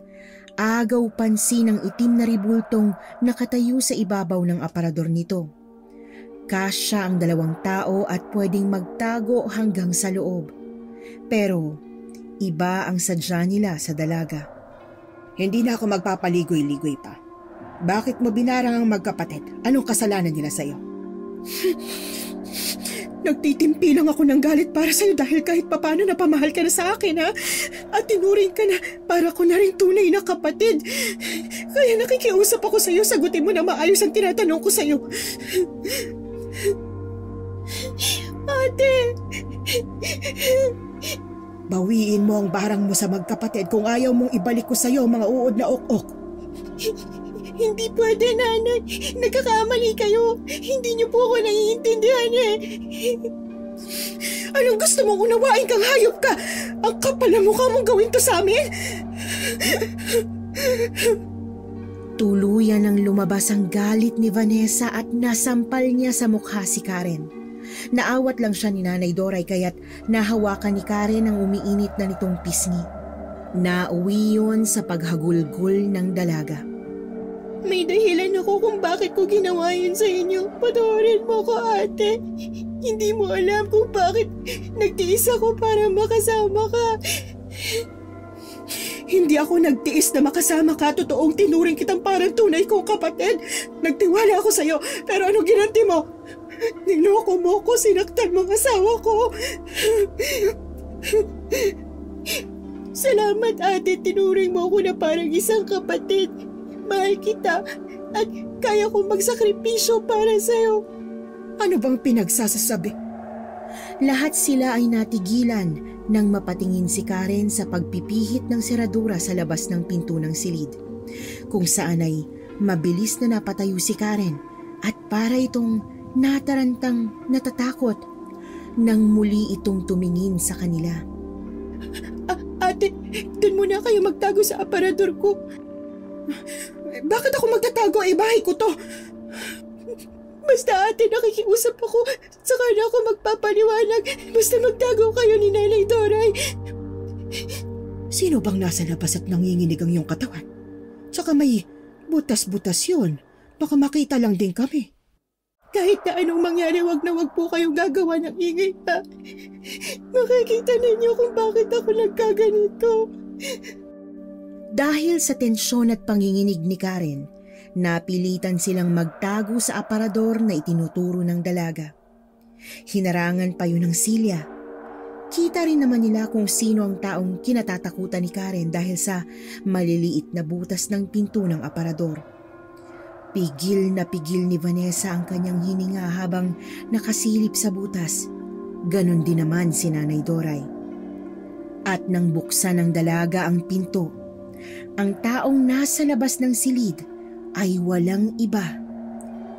agaw pansin ang itim na ribultong nakatayo sa ibabaw ng aparador nito. Kasya ang 2 tao at pwedeng magtago hanggang sa loob. Pero iba ang sadya nila sa dalaga. Hindi na ako magpapaligoy-ligoy pa. Bakit mo binarang ang magkapatid? Anong kasalanan nila sa'yo? Nagtitimpi lang ako ng galit para sa'yo dahil kahit papano napamahal ka na sa akin, ha? At tinuring ka na para ko na rin tunay na kapatid. Kaya nakikiusap ako sa'yo, sagutin mo na maayos ang tinatanong ko sa'yo. Ate! Bawiin mo ang barang mo sa magkapatid kung ayaw mong ibalik ko sa'yo ang mga uod na ok-ok. Hindi pwede, Nanay. Nagkakamali kayo. Hindi niyo po ako naiintindihan eh. Anong gusto mong unawain kang hayop ka? Ang kapal na mukha mong gawin to sa amin? Tuluyan ang lumabas ang galit ni Vanessa at nasampal niya sa mukha si Karen. Naawat lang siya ni Nanay Doray kaya't nahawakan ni Karen ang umiinit na nitong pisngi. Nauwi yun sa paghagulgol ng dalaga. May dahilan ako kung bakit ko ginawa yun sa inyo. Patawarin mo ko, ate. Hindi mo alam kung bakit nagtiis ako para makasama ka. Hindi ako nagtiis na makasama ka. Totoong tinuring kitang parang tunay kong kapatid. Nagtiwala ako sa'yo, pero ano ginanti mo? Niloko mo ko, sinaktan mong asawa ko. Salamat, ate. Tinuring mo ako na parang isang kapatid. Mahal kita at kaya kong magsakripisyo para sa'yo. Ano bang pinagsasasabi? Lahat sila ay natigilan nang mapatingin si Karen sa pagpipihit ng seradura sa labas ng pinto ng silid. Kung saan ay mabilis na napatayo si Karen at para itong natarantang natatakot nang muli itong tumingin sa kanila. Ate, dun muna kayo magtago sa aparador ko. Bakit ako magtatago? Bahay ko to. Basta ate, nakikiusap ako. Saka na ako magpapaliwanag. Basta magtago kayo ni Nanay Doray. Sino bang nasa labas at nanginginig ang iyong katawan? Tsaka may butas-butas yun. Baka makita lang din kami. Kahit na anong mangyari, wag na wag po kayong gagawa ng ingay, ha? Makikita ninyo kung bakit ako nagkaganito. Dahil sa tensyon at panginginig ni Karen, napilitan silang magtago sa aparador na itinuturo ng dalaga. Hinarangan pa yun ng silya. Kita rin naman nila kung sino ang taong kinatatakutan ni Karen dahil sa maliliit na butas ng pinto ng aparador. Pigil na pigil ni Vanessa ang kanyang hininga habang nakasilip sa butas. Ganon din naman si Nanay Doray. At nang buksan ng dalaga ang pinto, ang taong nasa labas ng silid ay walang iba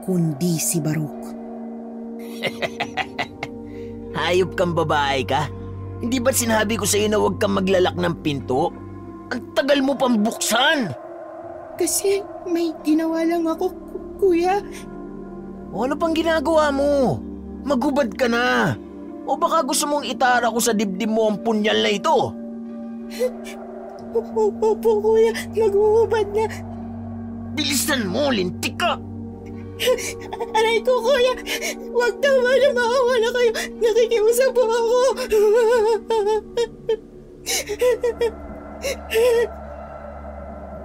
kundi si Baruch. Hayop kang babae ka? Hindi ba't sinabi ko sa'yo na huwag kang maglalak ng pinto? Ang tagal mo pang buksan! Kasi may ginawa lang ako, kuya. O ano pang ginagawa mo? Magubad ka na! O baka gusto mong itara ko sa dibdib mo ang punyal na ito? Opo, kuya. Mag-uubad na. Bilisan mo, lintik ka! Aray ko, kuya. Huwag tama na maawa na kayo. Nakikiusap po ako.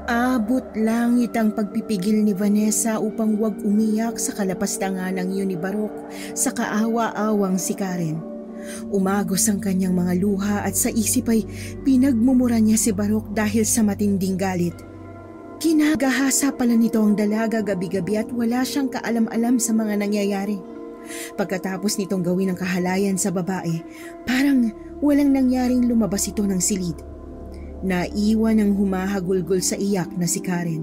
Abot langit ang pagpipigil ni Vanessa upang wag umiyak sa kalapastangan yun ni Baruch sa kaawa-awang si Karen. Umagos ang kanyang mga luha at sa isip ay pinagmumura niya si Baruch dahil sa matinding galit. Kinagahasa pala nito ang dalaga gabi-gabi at wala siyang kaalam-alam sa mga nangyayari. Pagkatapos nitong gawin ang kahalayan sa babae, parang walang nangyaring lumabas ito ng silid. Naiwan ang humahagulgol sa iyak na si Karen.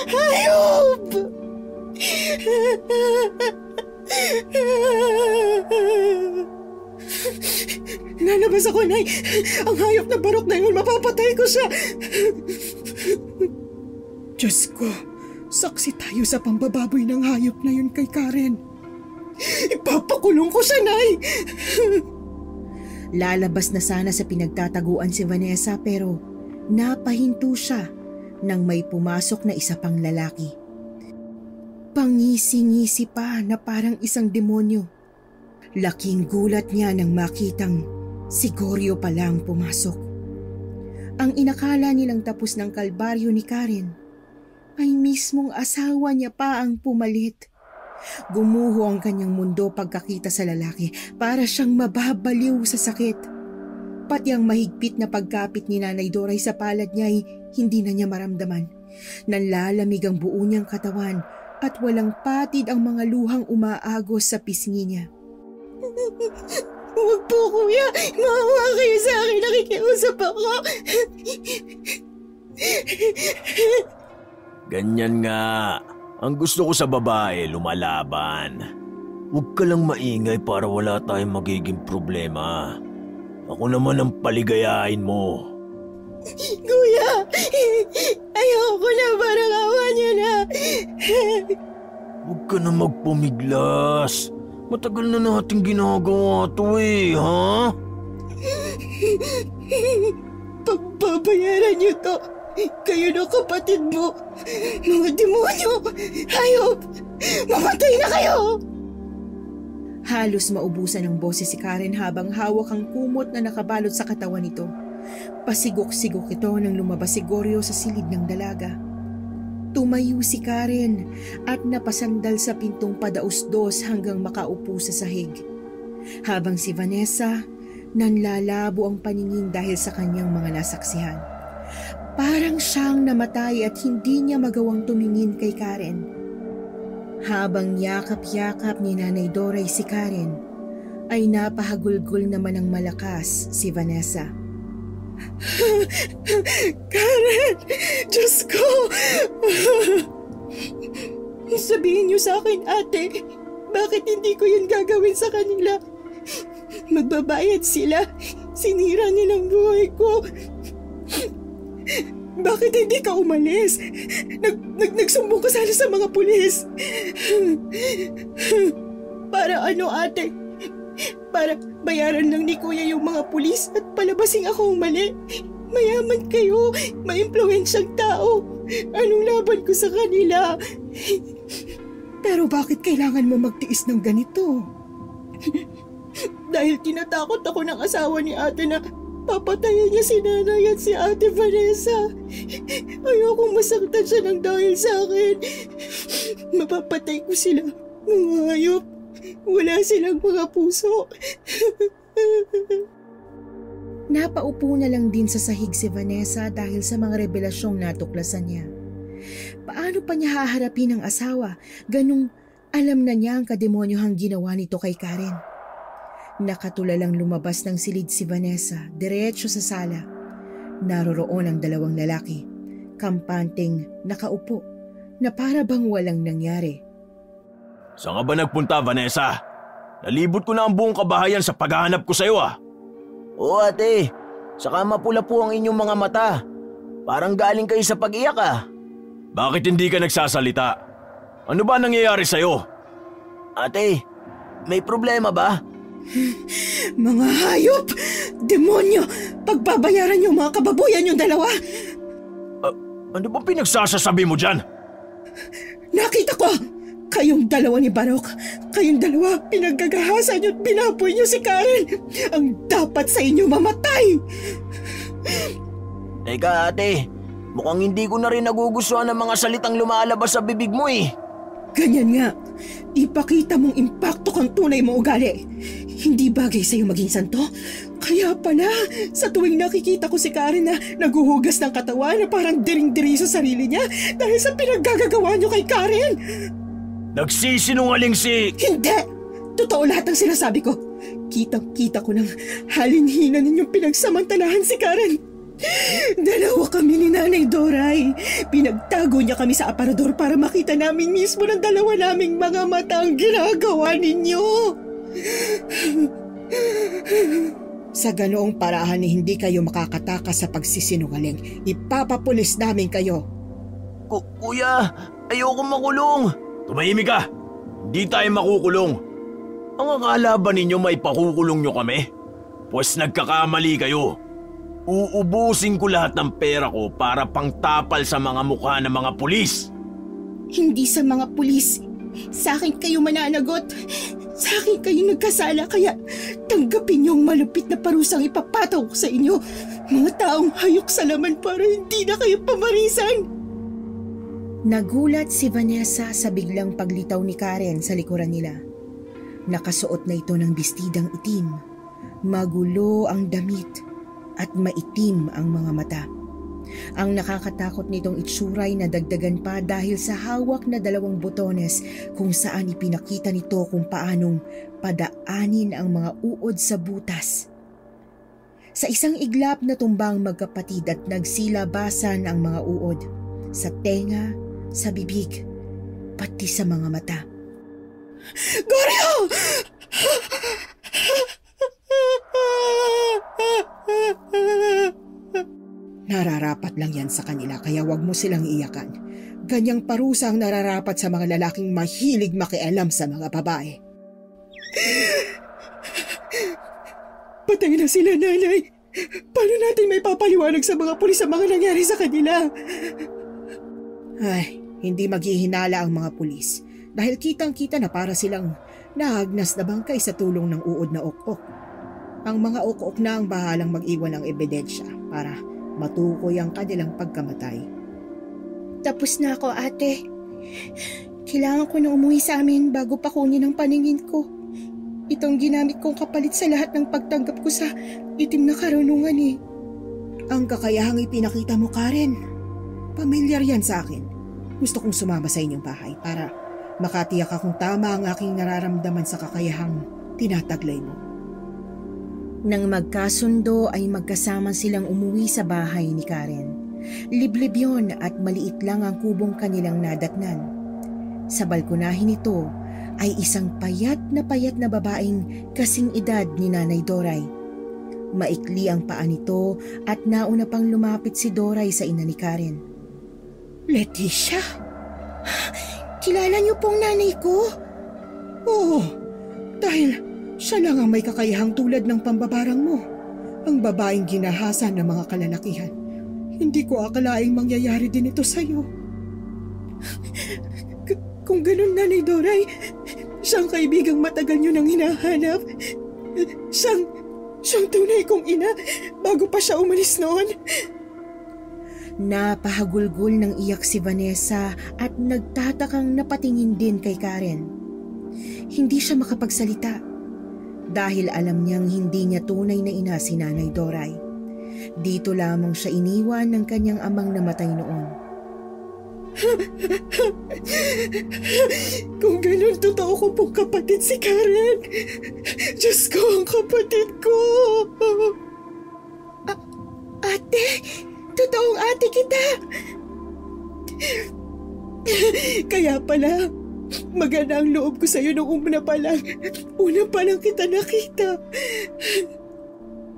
Hayop! Lalabas ako, Nay. Ang hayop na Baruch na yun, mapapatay ko siya. Diyos ko, saksi tayo sa pambababoy ng hayop na yun kay Karen. Ipapakulong ko siya, Nay. Lalabas na sana sa pinagtataguan si Vanessa pero napahinto siya nang may pumasok na isa pang lalaki. Pangisi-ngisi pa na parang isang demonyo. Laking gulat niya nang makitang si Goryo pa lang pumasok. Ang inakala nilang tapos ng kalbaryo ni Karen ay mismong asawa niya pa ang pumalit. Gumuho ang kanyang mundo pagkakita sa lalaki, para siyang mababaliw sa sakit. Pati ang mahigpit na pagkapit ni Nanay Doray sa palad niya ay hindi na niya maramdaman. Nanlalamig ang buo niyang katawan at walang patid ang mga luhang umaagos sa pisngi niya. Huwag po, kuya. Maawa kayo sa akin. Nakikiusap ako. Ganyan nga. Ang gusto ko sa babae, lumalaban. Huwag ka lang maingay para wala tayong magiging problema. Ako naman ang paligayahin mo. Kuya, ayoko na, parang awa niyo na. Huwag ka na magpumiglas. Matagal na natin ginagawa to ha? Pagbabayaran niyo to. Kayo na kapatid mo. Mga demonyo! Hayop! Mamatay na kayo! Halos maubusan ng boses si Karen habang hawak ang kumot na nakabalot sa katawan nito. Pasigok-sigok ito nang lumabas si Goryo sa silid ng dalaga. Tumayo si Karen at napasandal sa pintong padaos-dos hanggang makaupo sa sahig. Habang si Vanessa, nanlalabo ang paningin dahil sa kanyang mga nasaksihan. Parang siyang namatay at hindi niya magawang tumingin kay Karen. Habang yakap-yakap ni Nanay Doray si Karen, ay napahagulgol naman ng malakas si Vanessa. Karen! Diyos ko! Sabihin niyo sa akin, ate, bakit hindi ko yun gagawin sa kanila? Magbabayad sila. Sinira nilang buhay ko. Bakit hindi ka umalis? Nagsumbong ka sana sa mga pulis. Para ano, ate? Para bayaran lang ni kuya yung mga pulis at palabasing akong mali. Mayaman kayo, maimpluwensyang tao. Anong laban ko sa kanila? Pero bakit kailangan mo magtiis ng ganito? Dahil tinatakot ako ng asawa ni ate na papatayin niya si nanay at si ate Vanessa. Ayokong masaktan siya ng dahil sa akin. Mapapatay ko sila, mga hayop. Wala silang mga puso. Napaupo na lang din sa sahig si Vanessa dahil sa mga revelasyong natuklasan niya. Paano pa niya haharapin ang asawa? Ganong alam na niya ang kademonyohang ginawa nito kay Karen. Nakatulalang lumabas ng silid si Vanessa, diretso sa sala. Naroroon ang dalawang lalaki, kampanteng nakaupo na para bang walang nangyari. Saan ka ba nagpunta, Vanessa? Nalibot ko na ang buong kabahayan sa paghahanap ko sa'yo ah. Oo ate, saka mapula po ang inyong mga mata. Parang galing kayo sa pag-iyak ah. Bakit hindi ka nagsasalita? Ano ba nangyayari sa'yo? Ate, may problema ba? Mga hayop! Demonyo! Pagbabayaran yung mga kababuyan yung dalawa! Ano ba pinagsasasabi mo dyan? Nakita ko! Kayong dalawa ni Barok, kayong dalawa pinaggagahasan niyo at binaboy niyo si Karen! Ang dapat sa inyo mamatay! Teka ate, mukhang hindi ko na rin nagugustuhan ng mga salitang lumalabas sa bibig mo eh. Ganyan nga, ipakita mong impakto kang tunay mo ugali. Hindi bagay sa'yo maging santo? Kaya pala, sa tuwing nakikita ko si Karen na naguhugas ng katawan na parang diring-diri sa sarili niya dahil sa pinaggagawa niyo kay Karen. Nagsisinungaling si... Hindi! Totoo lahat ng sinasabi ko. Kitang-kita ko ng halinhina ninyong pinagsamantalahan si Karen. Dalawa kami ni Nanay Doray. Pinagtago niya kami sa aparador para makita namin mismo ng dalawa naming mga mata ang ginagawa ninyo. Sa ganoong paraan hindi kayo makakatakas sa pagsisinungaling. Ipapapulis namin kayo. Kuya, ayoko makulong. Tumahimik ka! Hindi tayo makukulong. Ang akala ba ninyo may pakukulong nyo kami? Pues nagkakamali kayo. Uubusin ko lahat ng pera ko para pangtapal sa mga mukha ng mga pulis. Hindi sa mga pulis. Sa akin kayo mananagot. Sa akin kayo nagkasala kaya tanggapin niyo ang malupit na parusang ipapataw ko sa inyo. Mga taong hayok sa laman para hindi na kayo pamarisan. Nagulat si Vanessa sa biglang paglitaw ni Karen sa likuran nila. Nakasuot na ito ng bestidang itim. Magulo ang damit at maitim ang mga mata. Ang nakakatakot nitong itsuray na dagdagan pa dahil sa hawak na 2 botones kung saan ipinakita nito kung paanong padaanin ang mga uod sa butas. Sa isang iglap na tumbang magkapatid at nagsilabasan ang mga uod. Sa tenga, sa bibig, pati sa mga mata. Goryo! Nararapat lang yan sa kanila kaya wag mo silang iyakan. Ganyang parusa ang nararapat sa mga lalaking mahilig makialam sa mga babae. Patay na sila, nanay. Paano natin may papaliwanag sa mga pulis ang mga nangyari sa kanila? Ay, hindi maghihinala ang mga pulis dahil kitang-kita na para silang nahagnas na bangkay sa tulong ng uod na ok-ok. Ang mga ok-ok na ang bahalang mag-iwan ng ebidensya para matukoy ang kanilang pagkamatay. Tapos na ako, ate. Kailangan ko na umuwi sa amin bago pa kunin ang paningin ko. Itong ginamit kong kapalit sa lahat ng pagtanggap ko sa itim na karunungan eh. Ang kakayahang ipinakita mo, Karen. Pamilyar yan sa akin. Gusto kong sumama sa inyong bahay para makatiyak akong tama ang aking nararamdaman sa kakayahang tinataglay mo. Nang magkasundo ay magkasama silang umuwi sa bahay ni Karen. Liblib yon at maliit lang ang kubong kanilang nadatnan. Sa balkonahin nito ay isang payat na babaeng kasing edad ni Nanay Doray. Maikli ang paa nito at nauna pang lumapit si Doray sa ina ni Karen. Leticia? Kilala niyo pong nanay ko? Oo, dahil siya lang ang may kakayahang tulad ng pambabarang mo. Ang babaeng ginahasan ng mga kalalakihan. Hindi ko akalaing mangyayari din ito sa'yo. Kung ganun, Nanay Doray, siyang kaibigang matagal niyo nang hinahanap. Siyang tunay kong ina bago pa siya umalis noon. Napahagulgol ng iyak si Vanessa at nagtatakang napatingin din kay Karen. Hindi siya makapagsalita dahil alam niyang hindi niya tunay na ina si Nanay Doray. Dito lamang siya iniwan ng kanyang amang namatay noon. Kung ganun, totoo ko pong kapatid si Karen. Diyos ko, ang kapatid ko. Ate, totoong ate kita. Kaya pala, maganda ang loob ko sa'yo nung una pa lang kita nakita.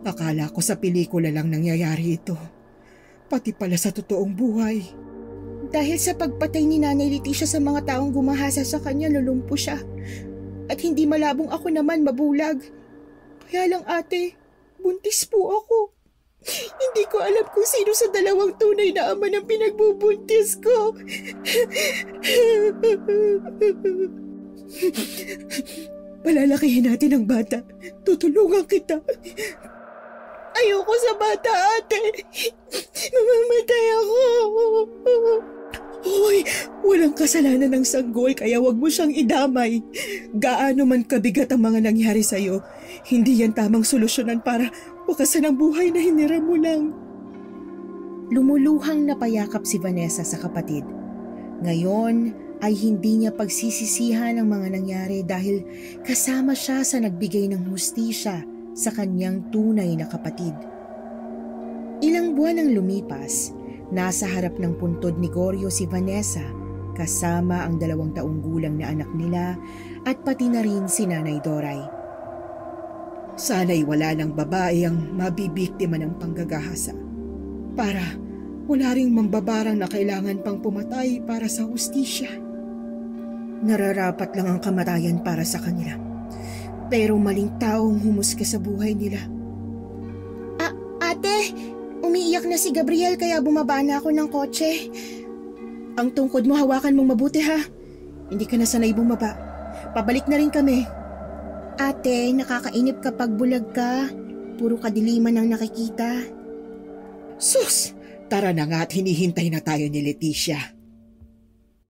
Akala ko sa pelikula lang nangyayari ito. Pati pala sa totoong buhay. Dahil sa pagpatay ni Nanay Leticia sa mga taong gumahasa sa kanya, nalumpo siya. At hindi malabong ako naman mabulag. Kaya lang ate, buntis po ako. Hindi ko alam kung sino sa dalawang tunay na ama ng pinagbubuntis ko. Palalakihin natin ang bata. Tutulungan kita. Ayoko sa bata, ate. Mamamatay ako. Hoy, walang kasalanan ng sanggol kaya wag mo siyang idamay. Gaano man kabigat ang mga nangyari sa'yo, hindi yan tamang solusyonan para wakasan ang buhay na hiniram mo lang. Lumuluhang napayakap si Vanessa sa kapatid. Ngayon ay hindi niya pagsisisihan ang mga nangyari dahil kasama siya sa nagbigay ng hustisya sa kanyang tunay na kapatid. Ilang buwan ang lumipas, nasa harap ng puntod ni Goryo si Vanessa kasama ang 2 taong gulang na anak nila at pati na rin si Nanay Doray. Sana'y wala ng babae ang mabibiktima ng panggagahasa. Para wala ring mambabarang na kailangan pang pumatay para sa hustisya. Nararapat lang ang kamatayan para sa kanila. Pero maling taong humusga sa buhay nila. Ate, umiiyak na si Gabriel kaya bumaba na ako ng kotse. Ang tungkod mo hawakan mong mabuti ha. Hindi ka na sanay bumaba. Pabalik na rin kami. Ate, nakakainip kapag bulag ka. Puro kadiliman ang nakikita. Sus! Tara na nga at hinihintay na tayo ni Leticia.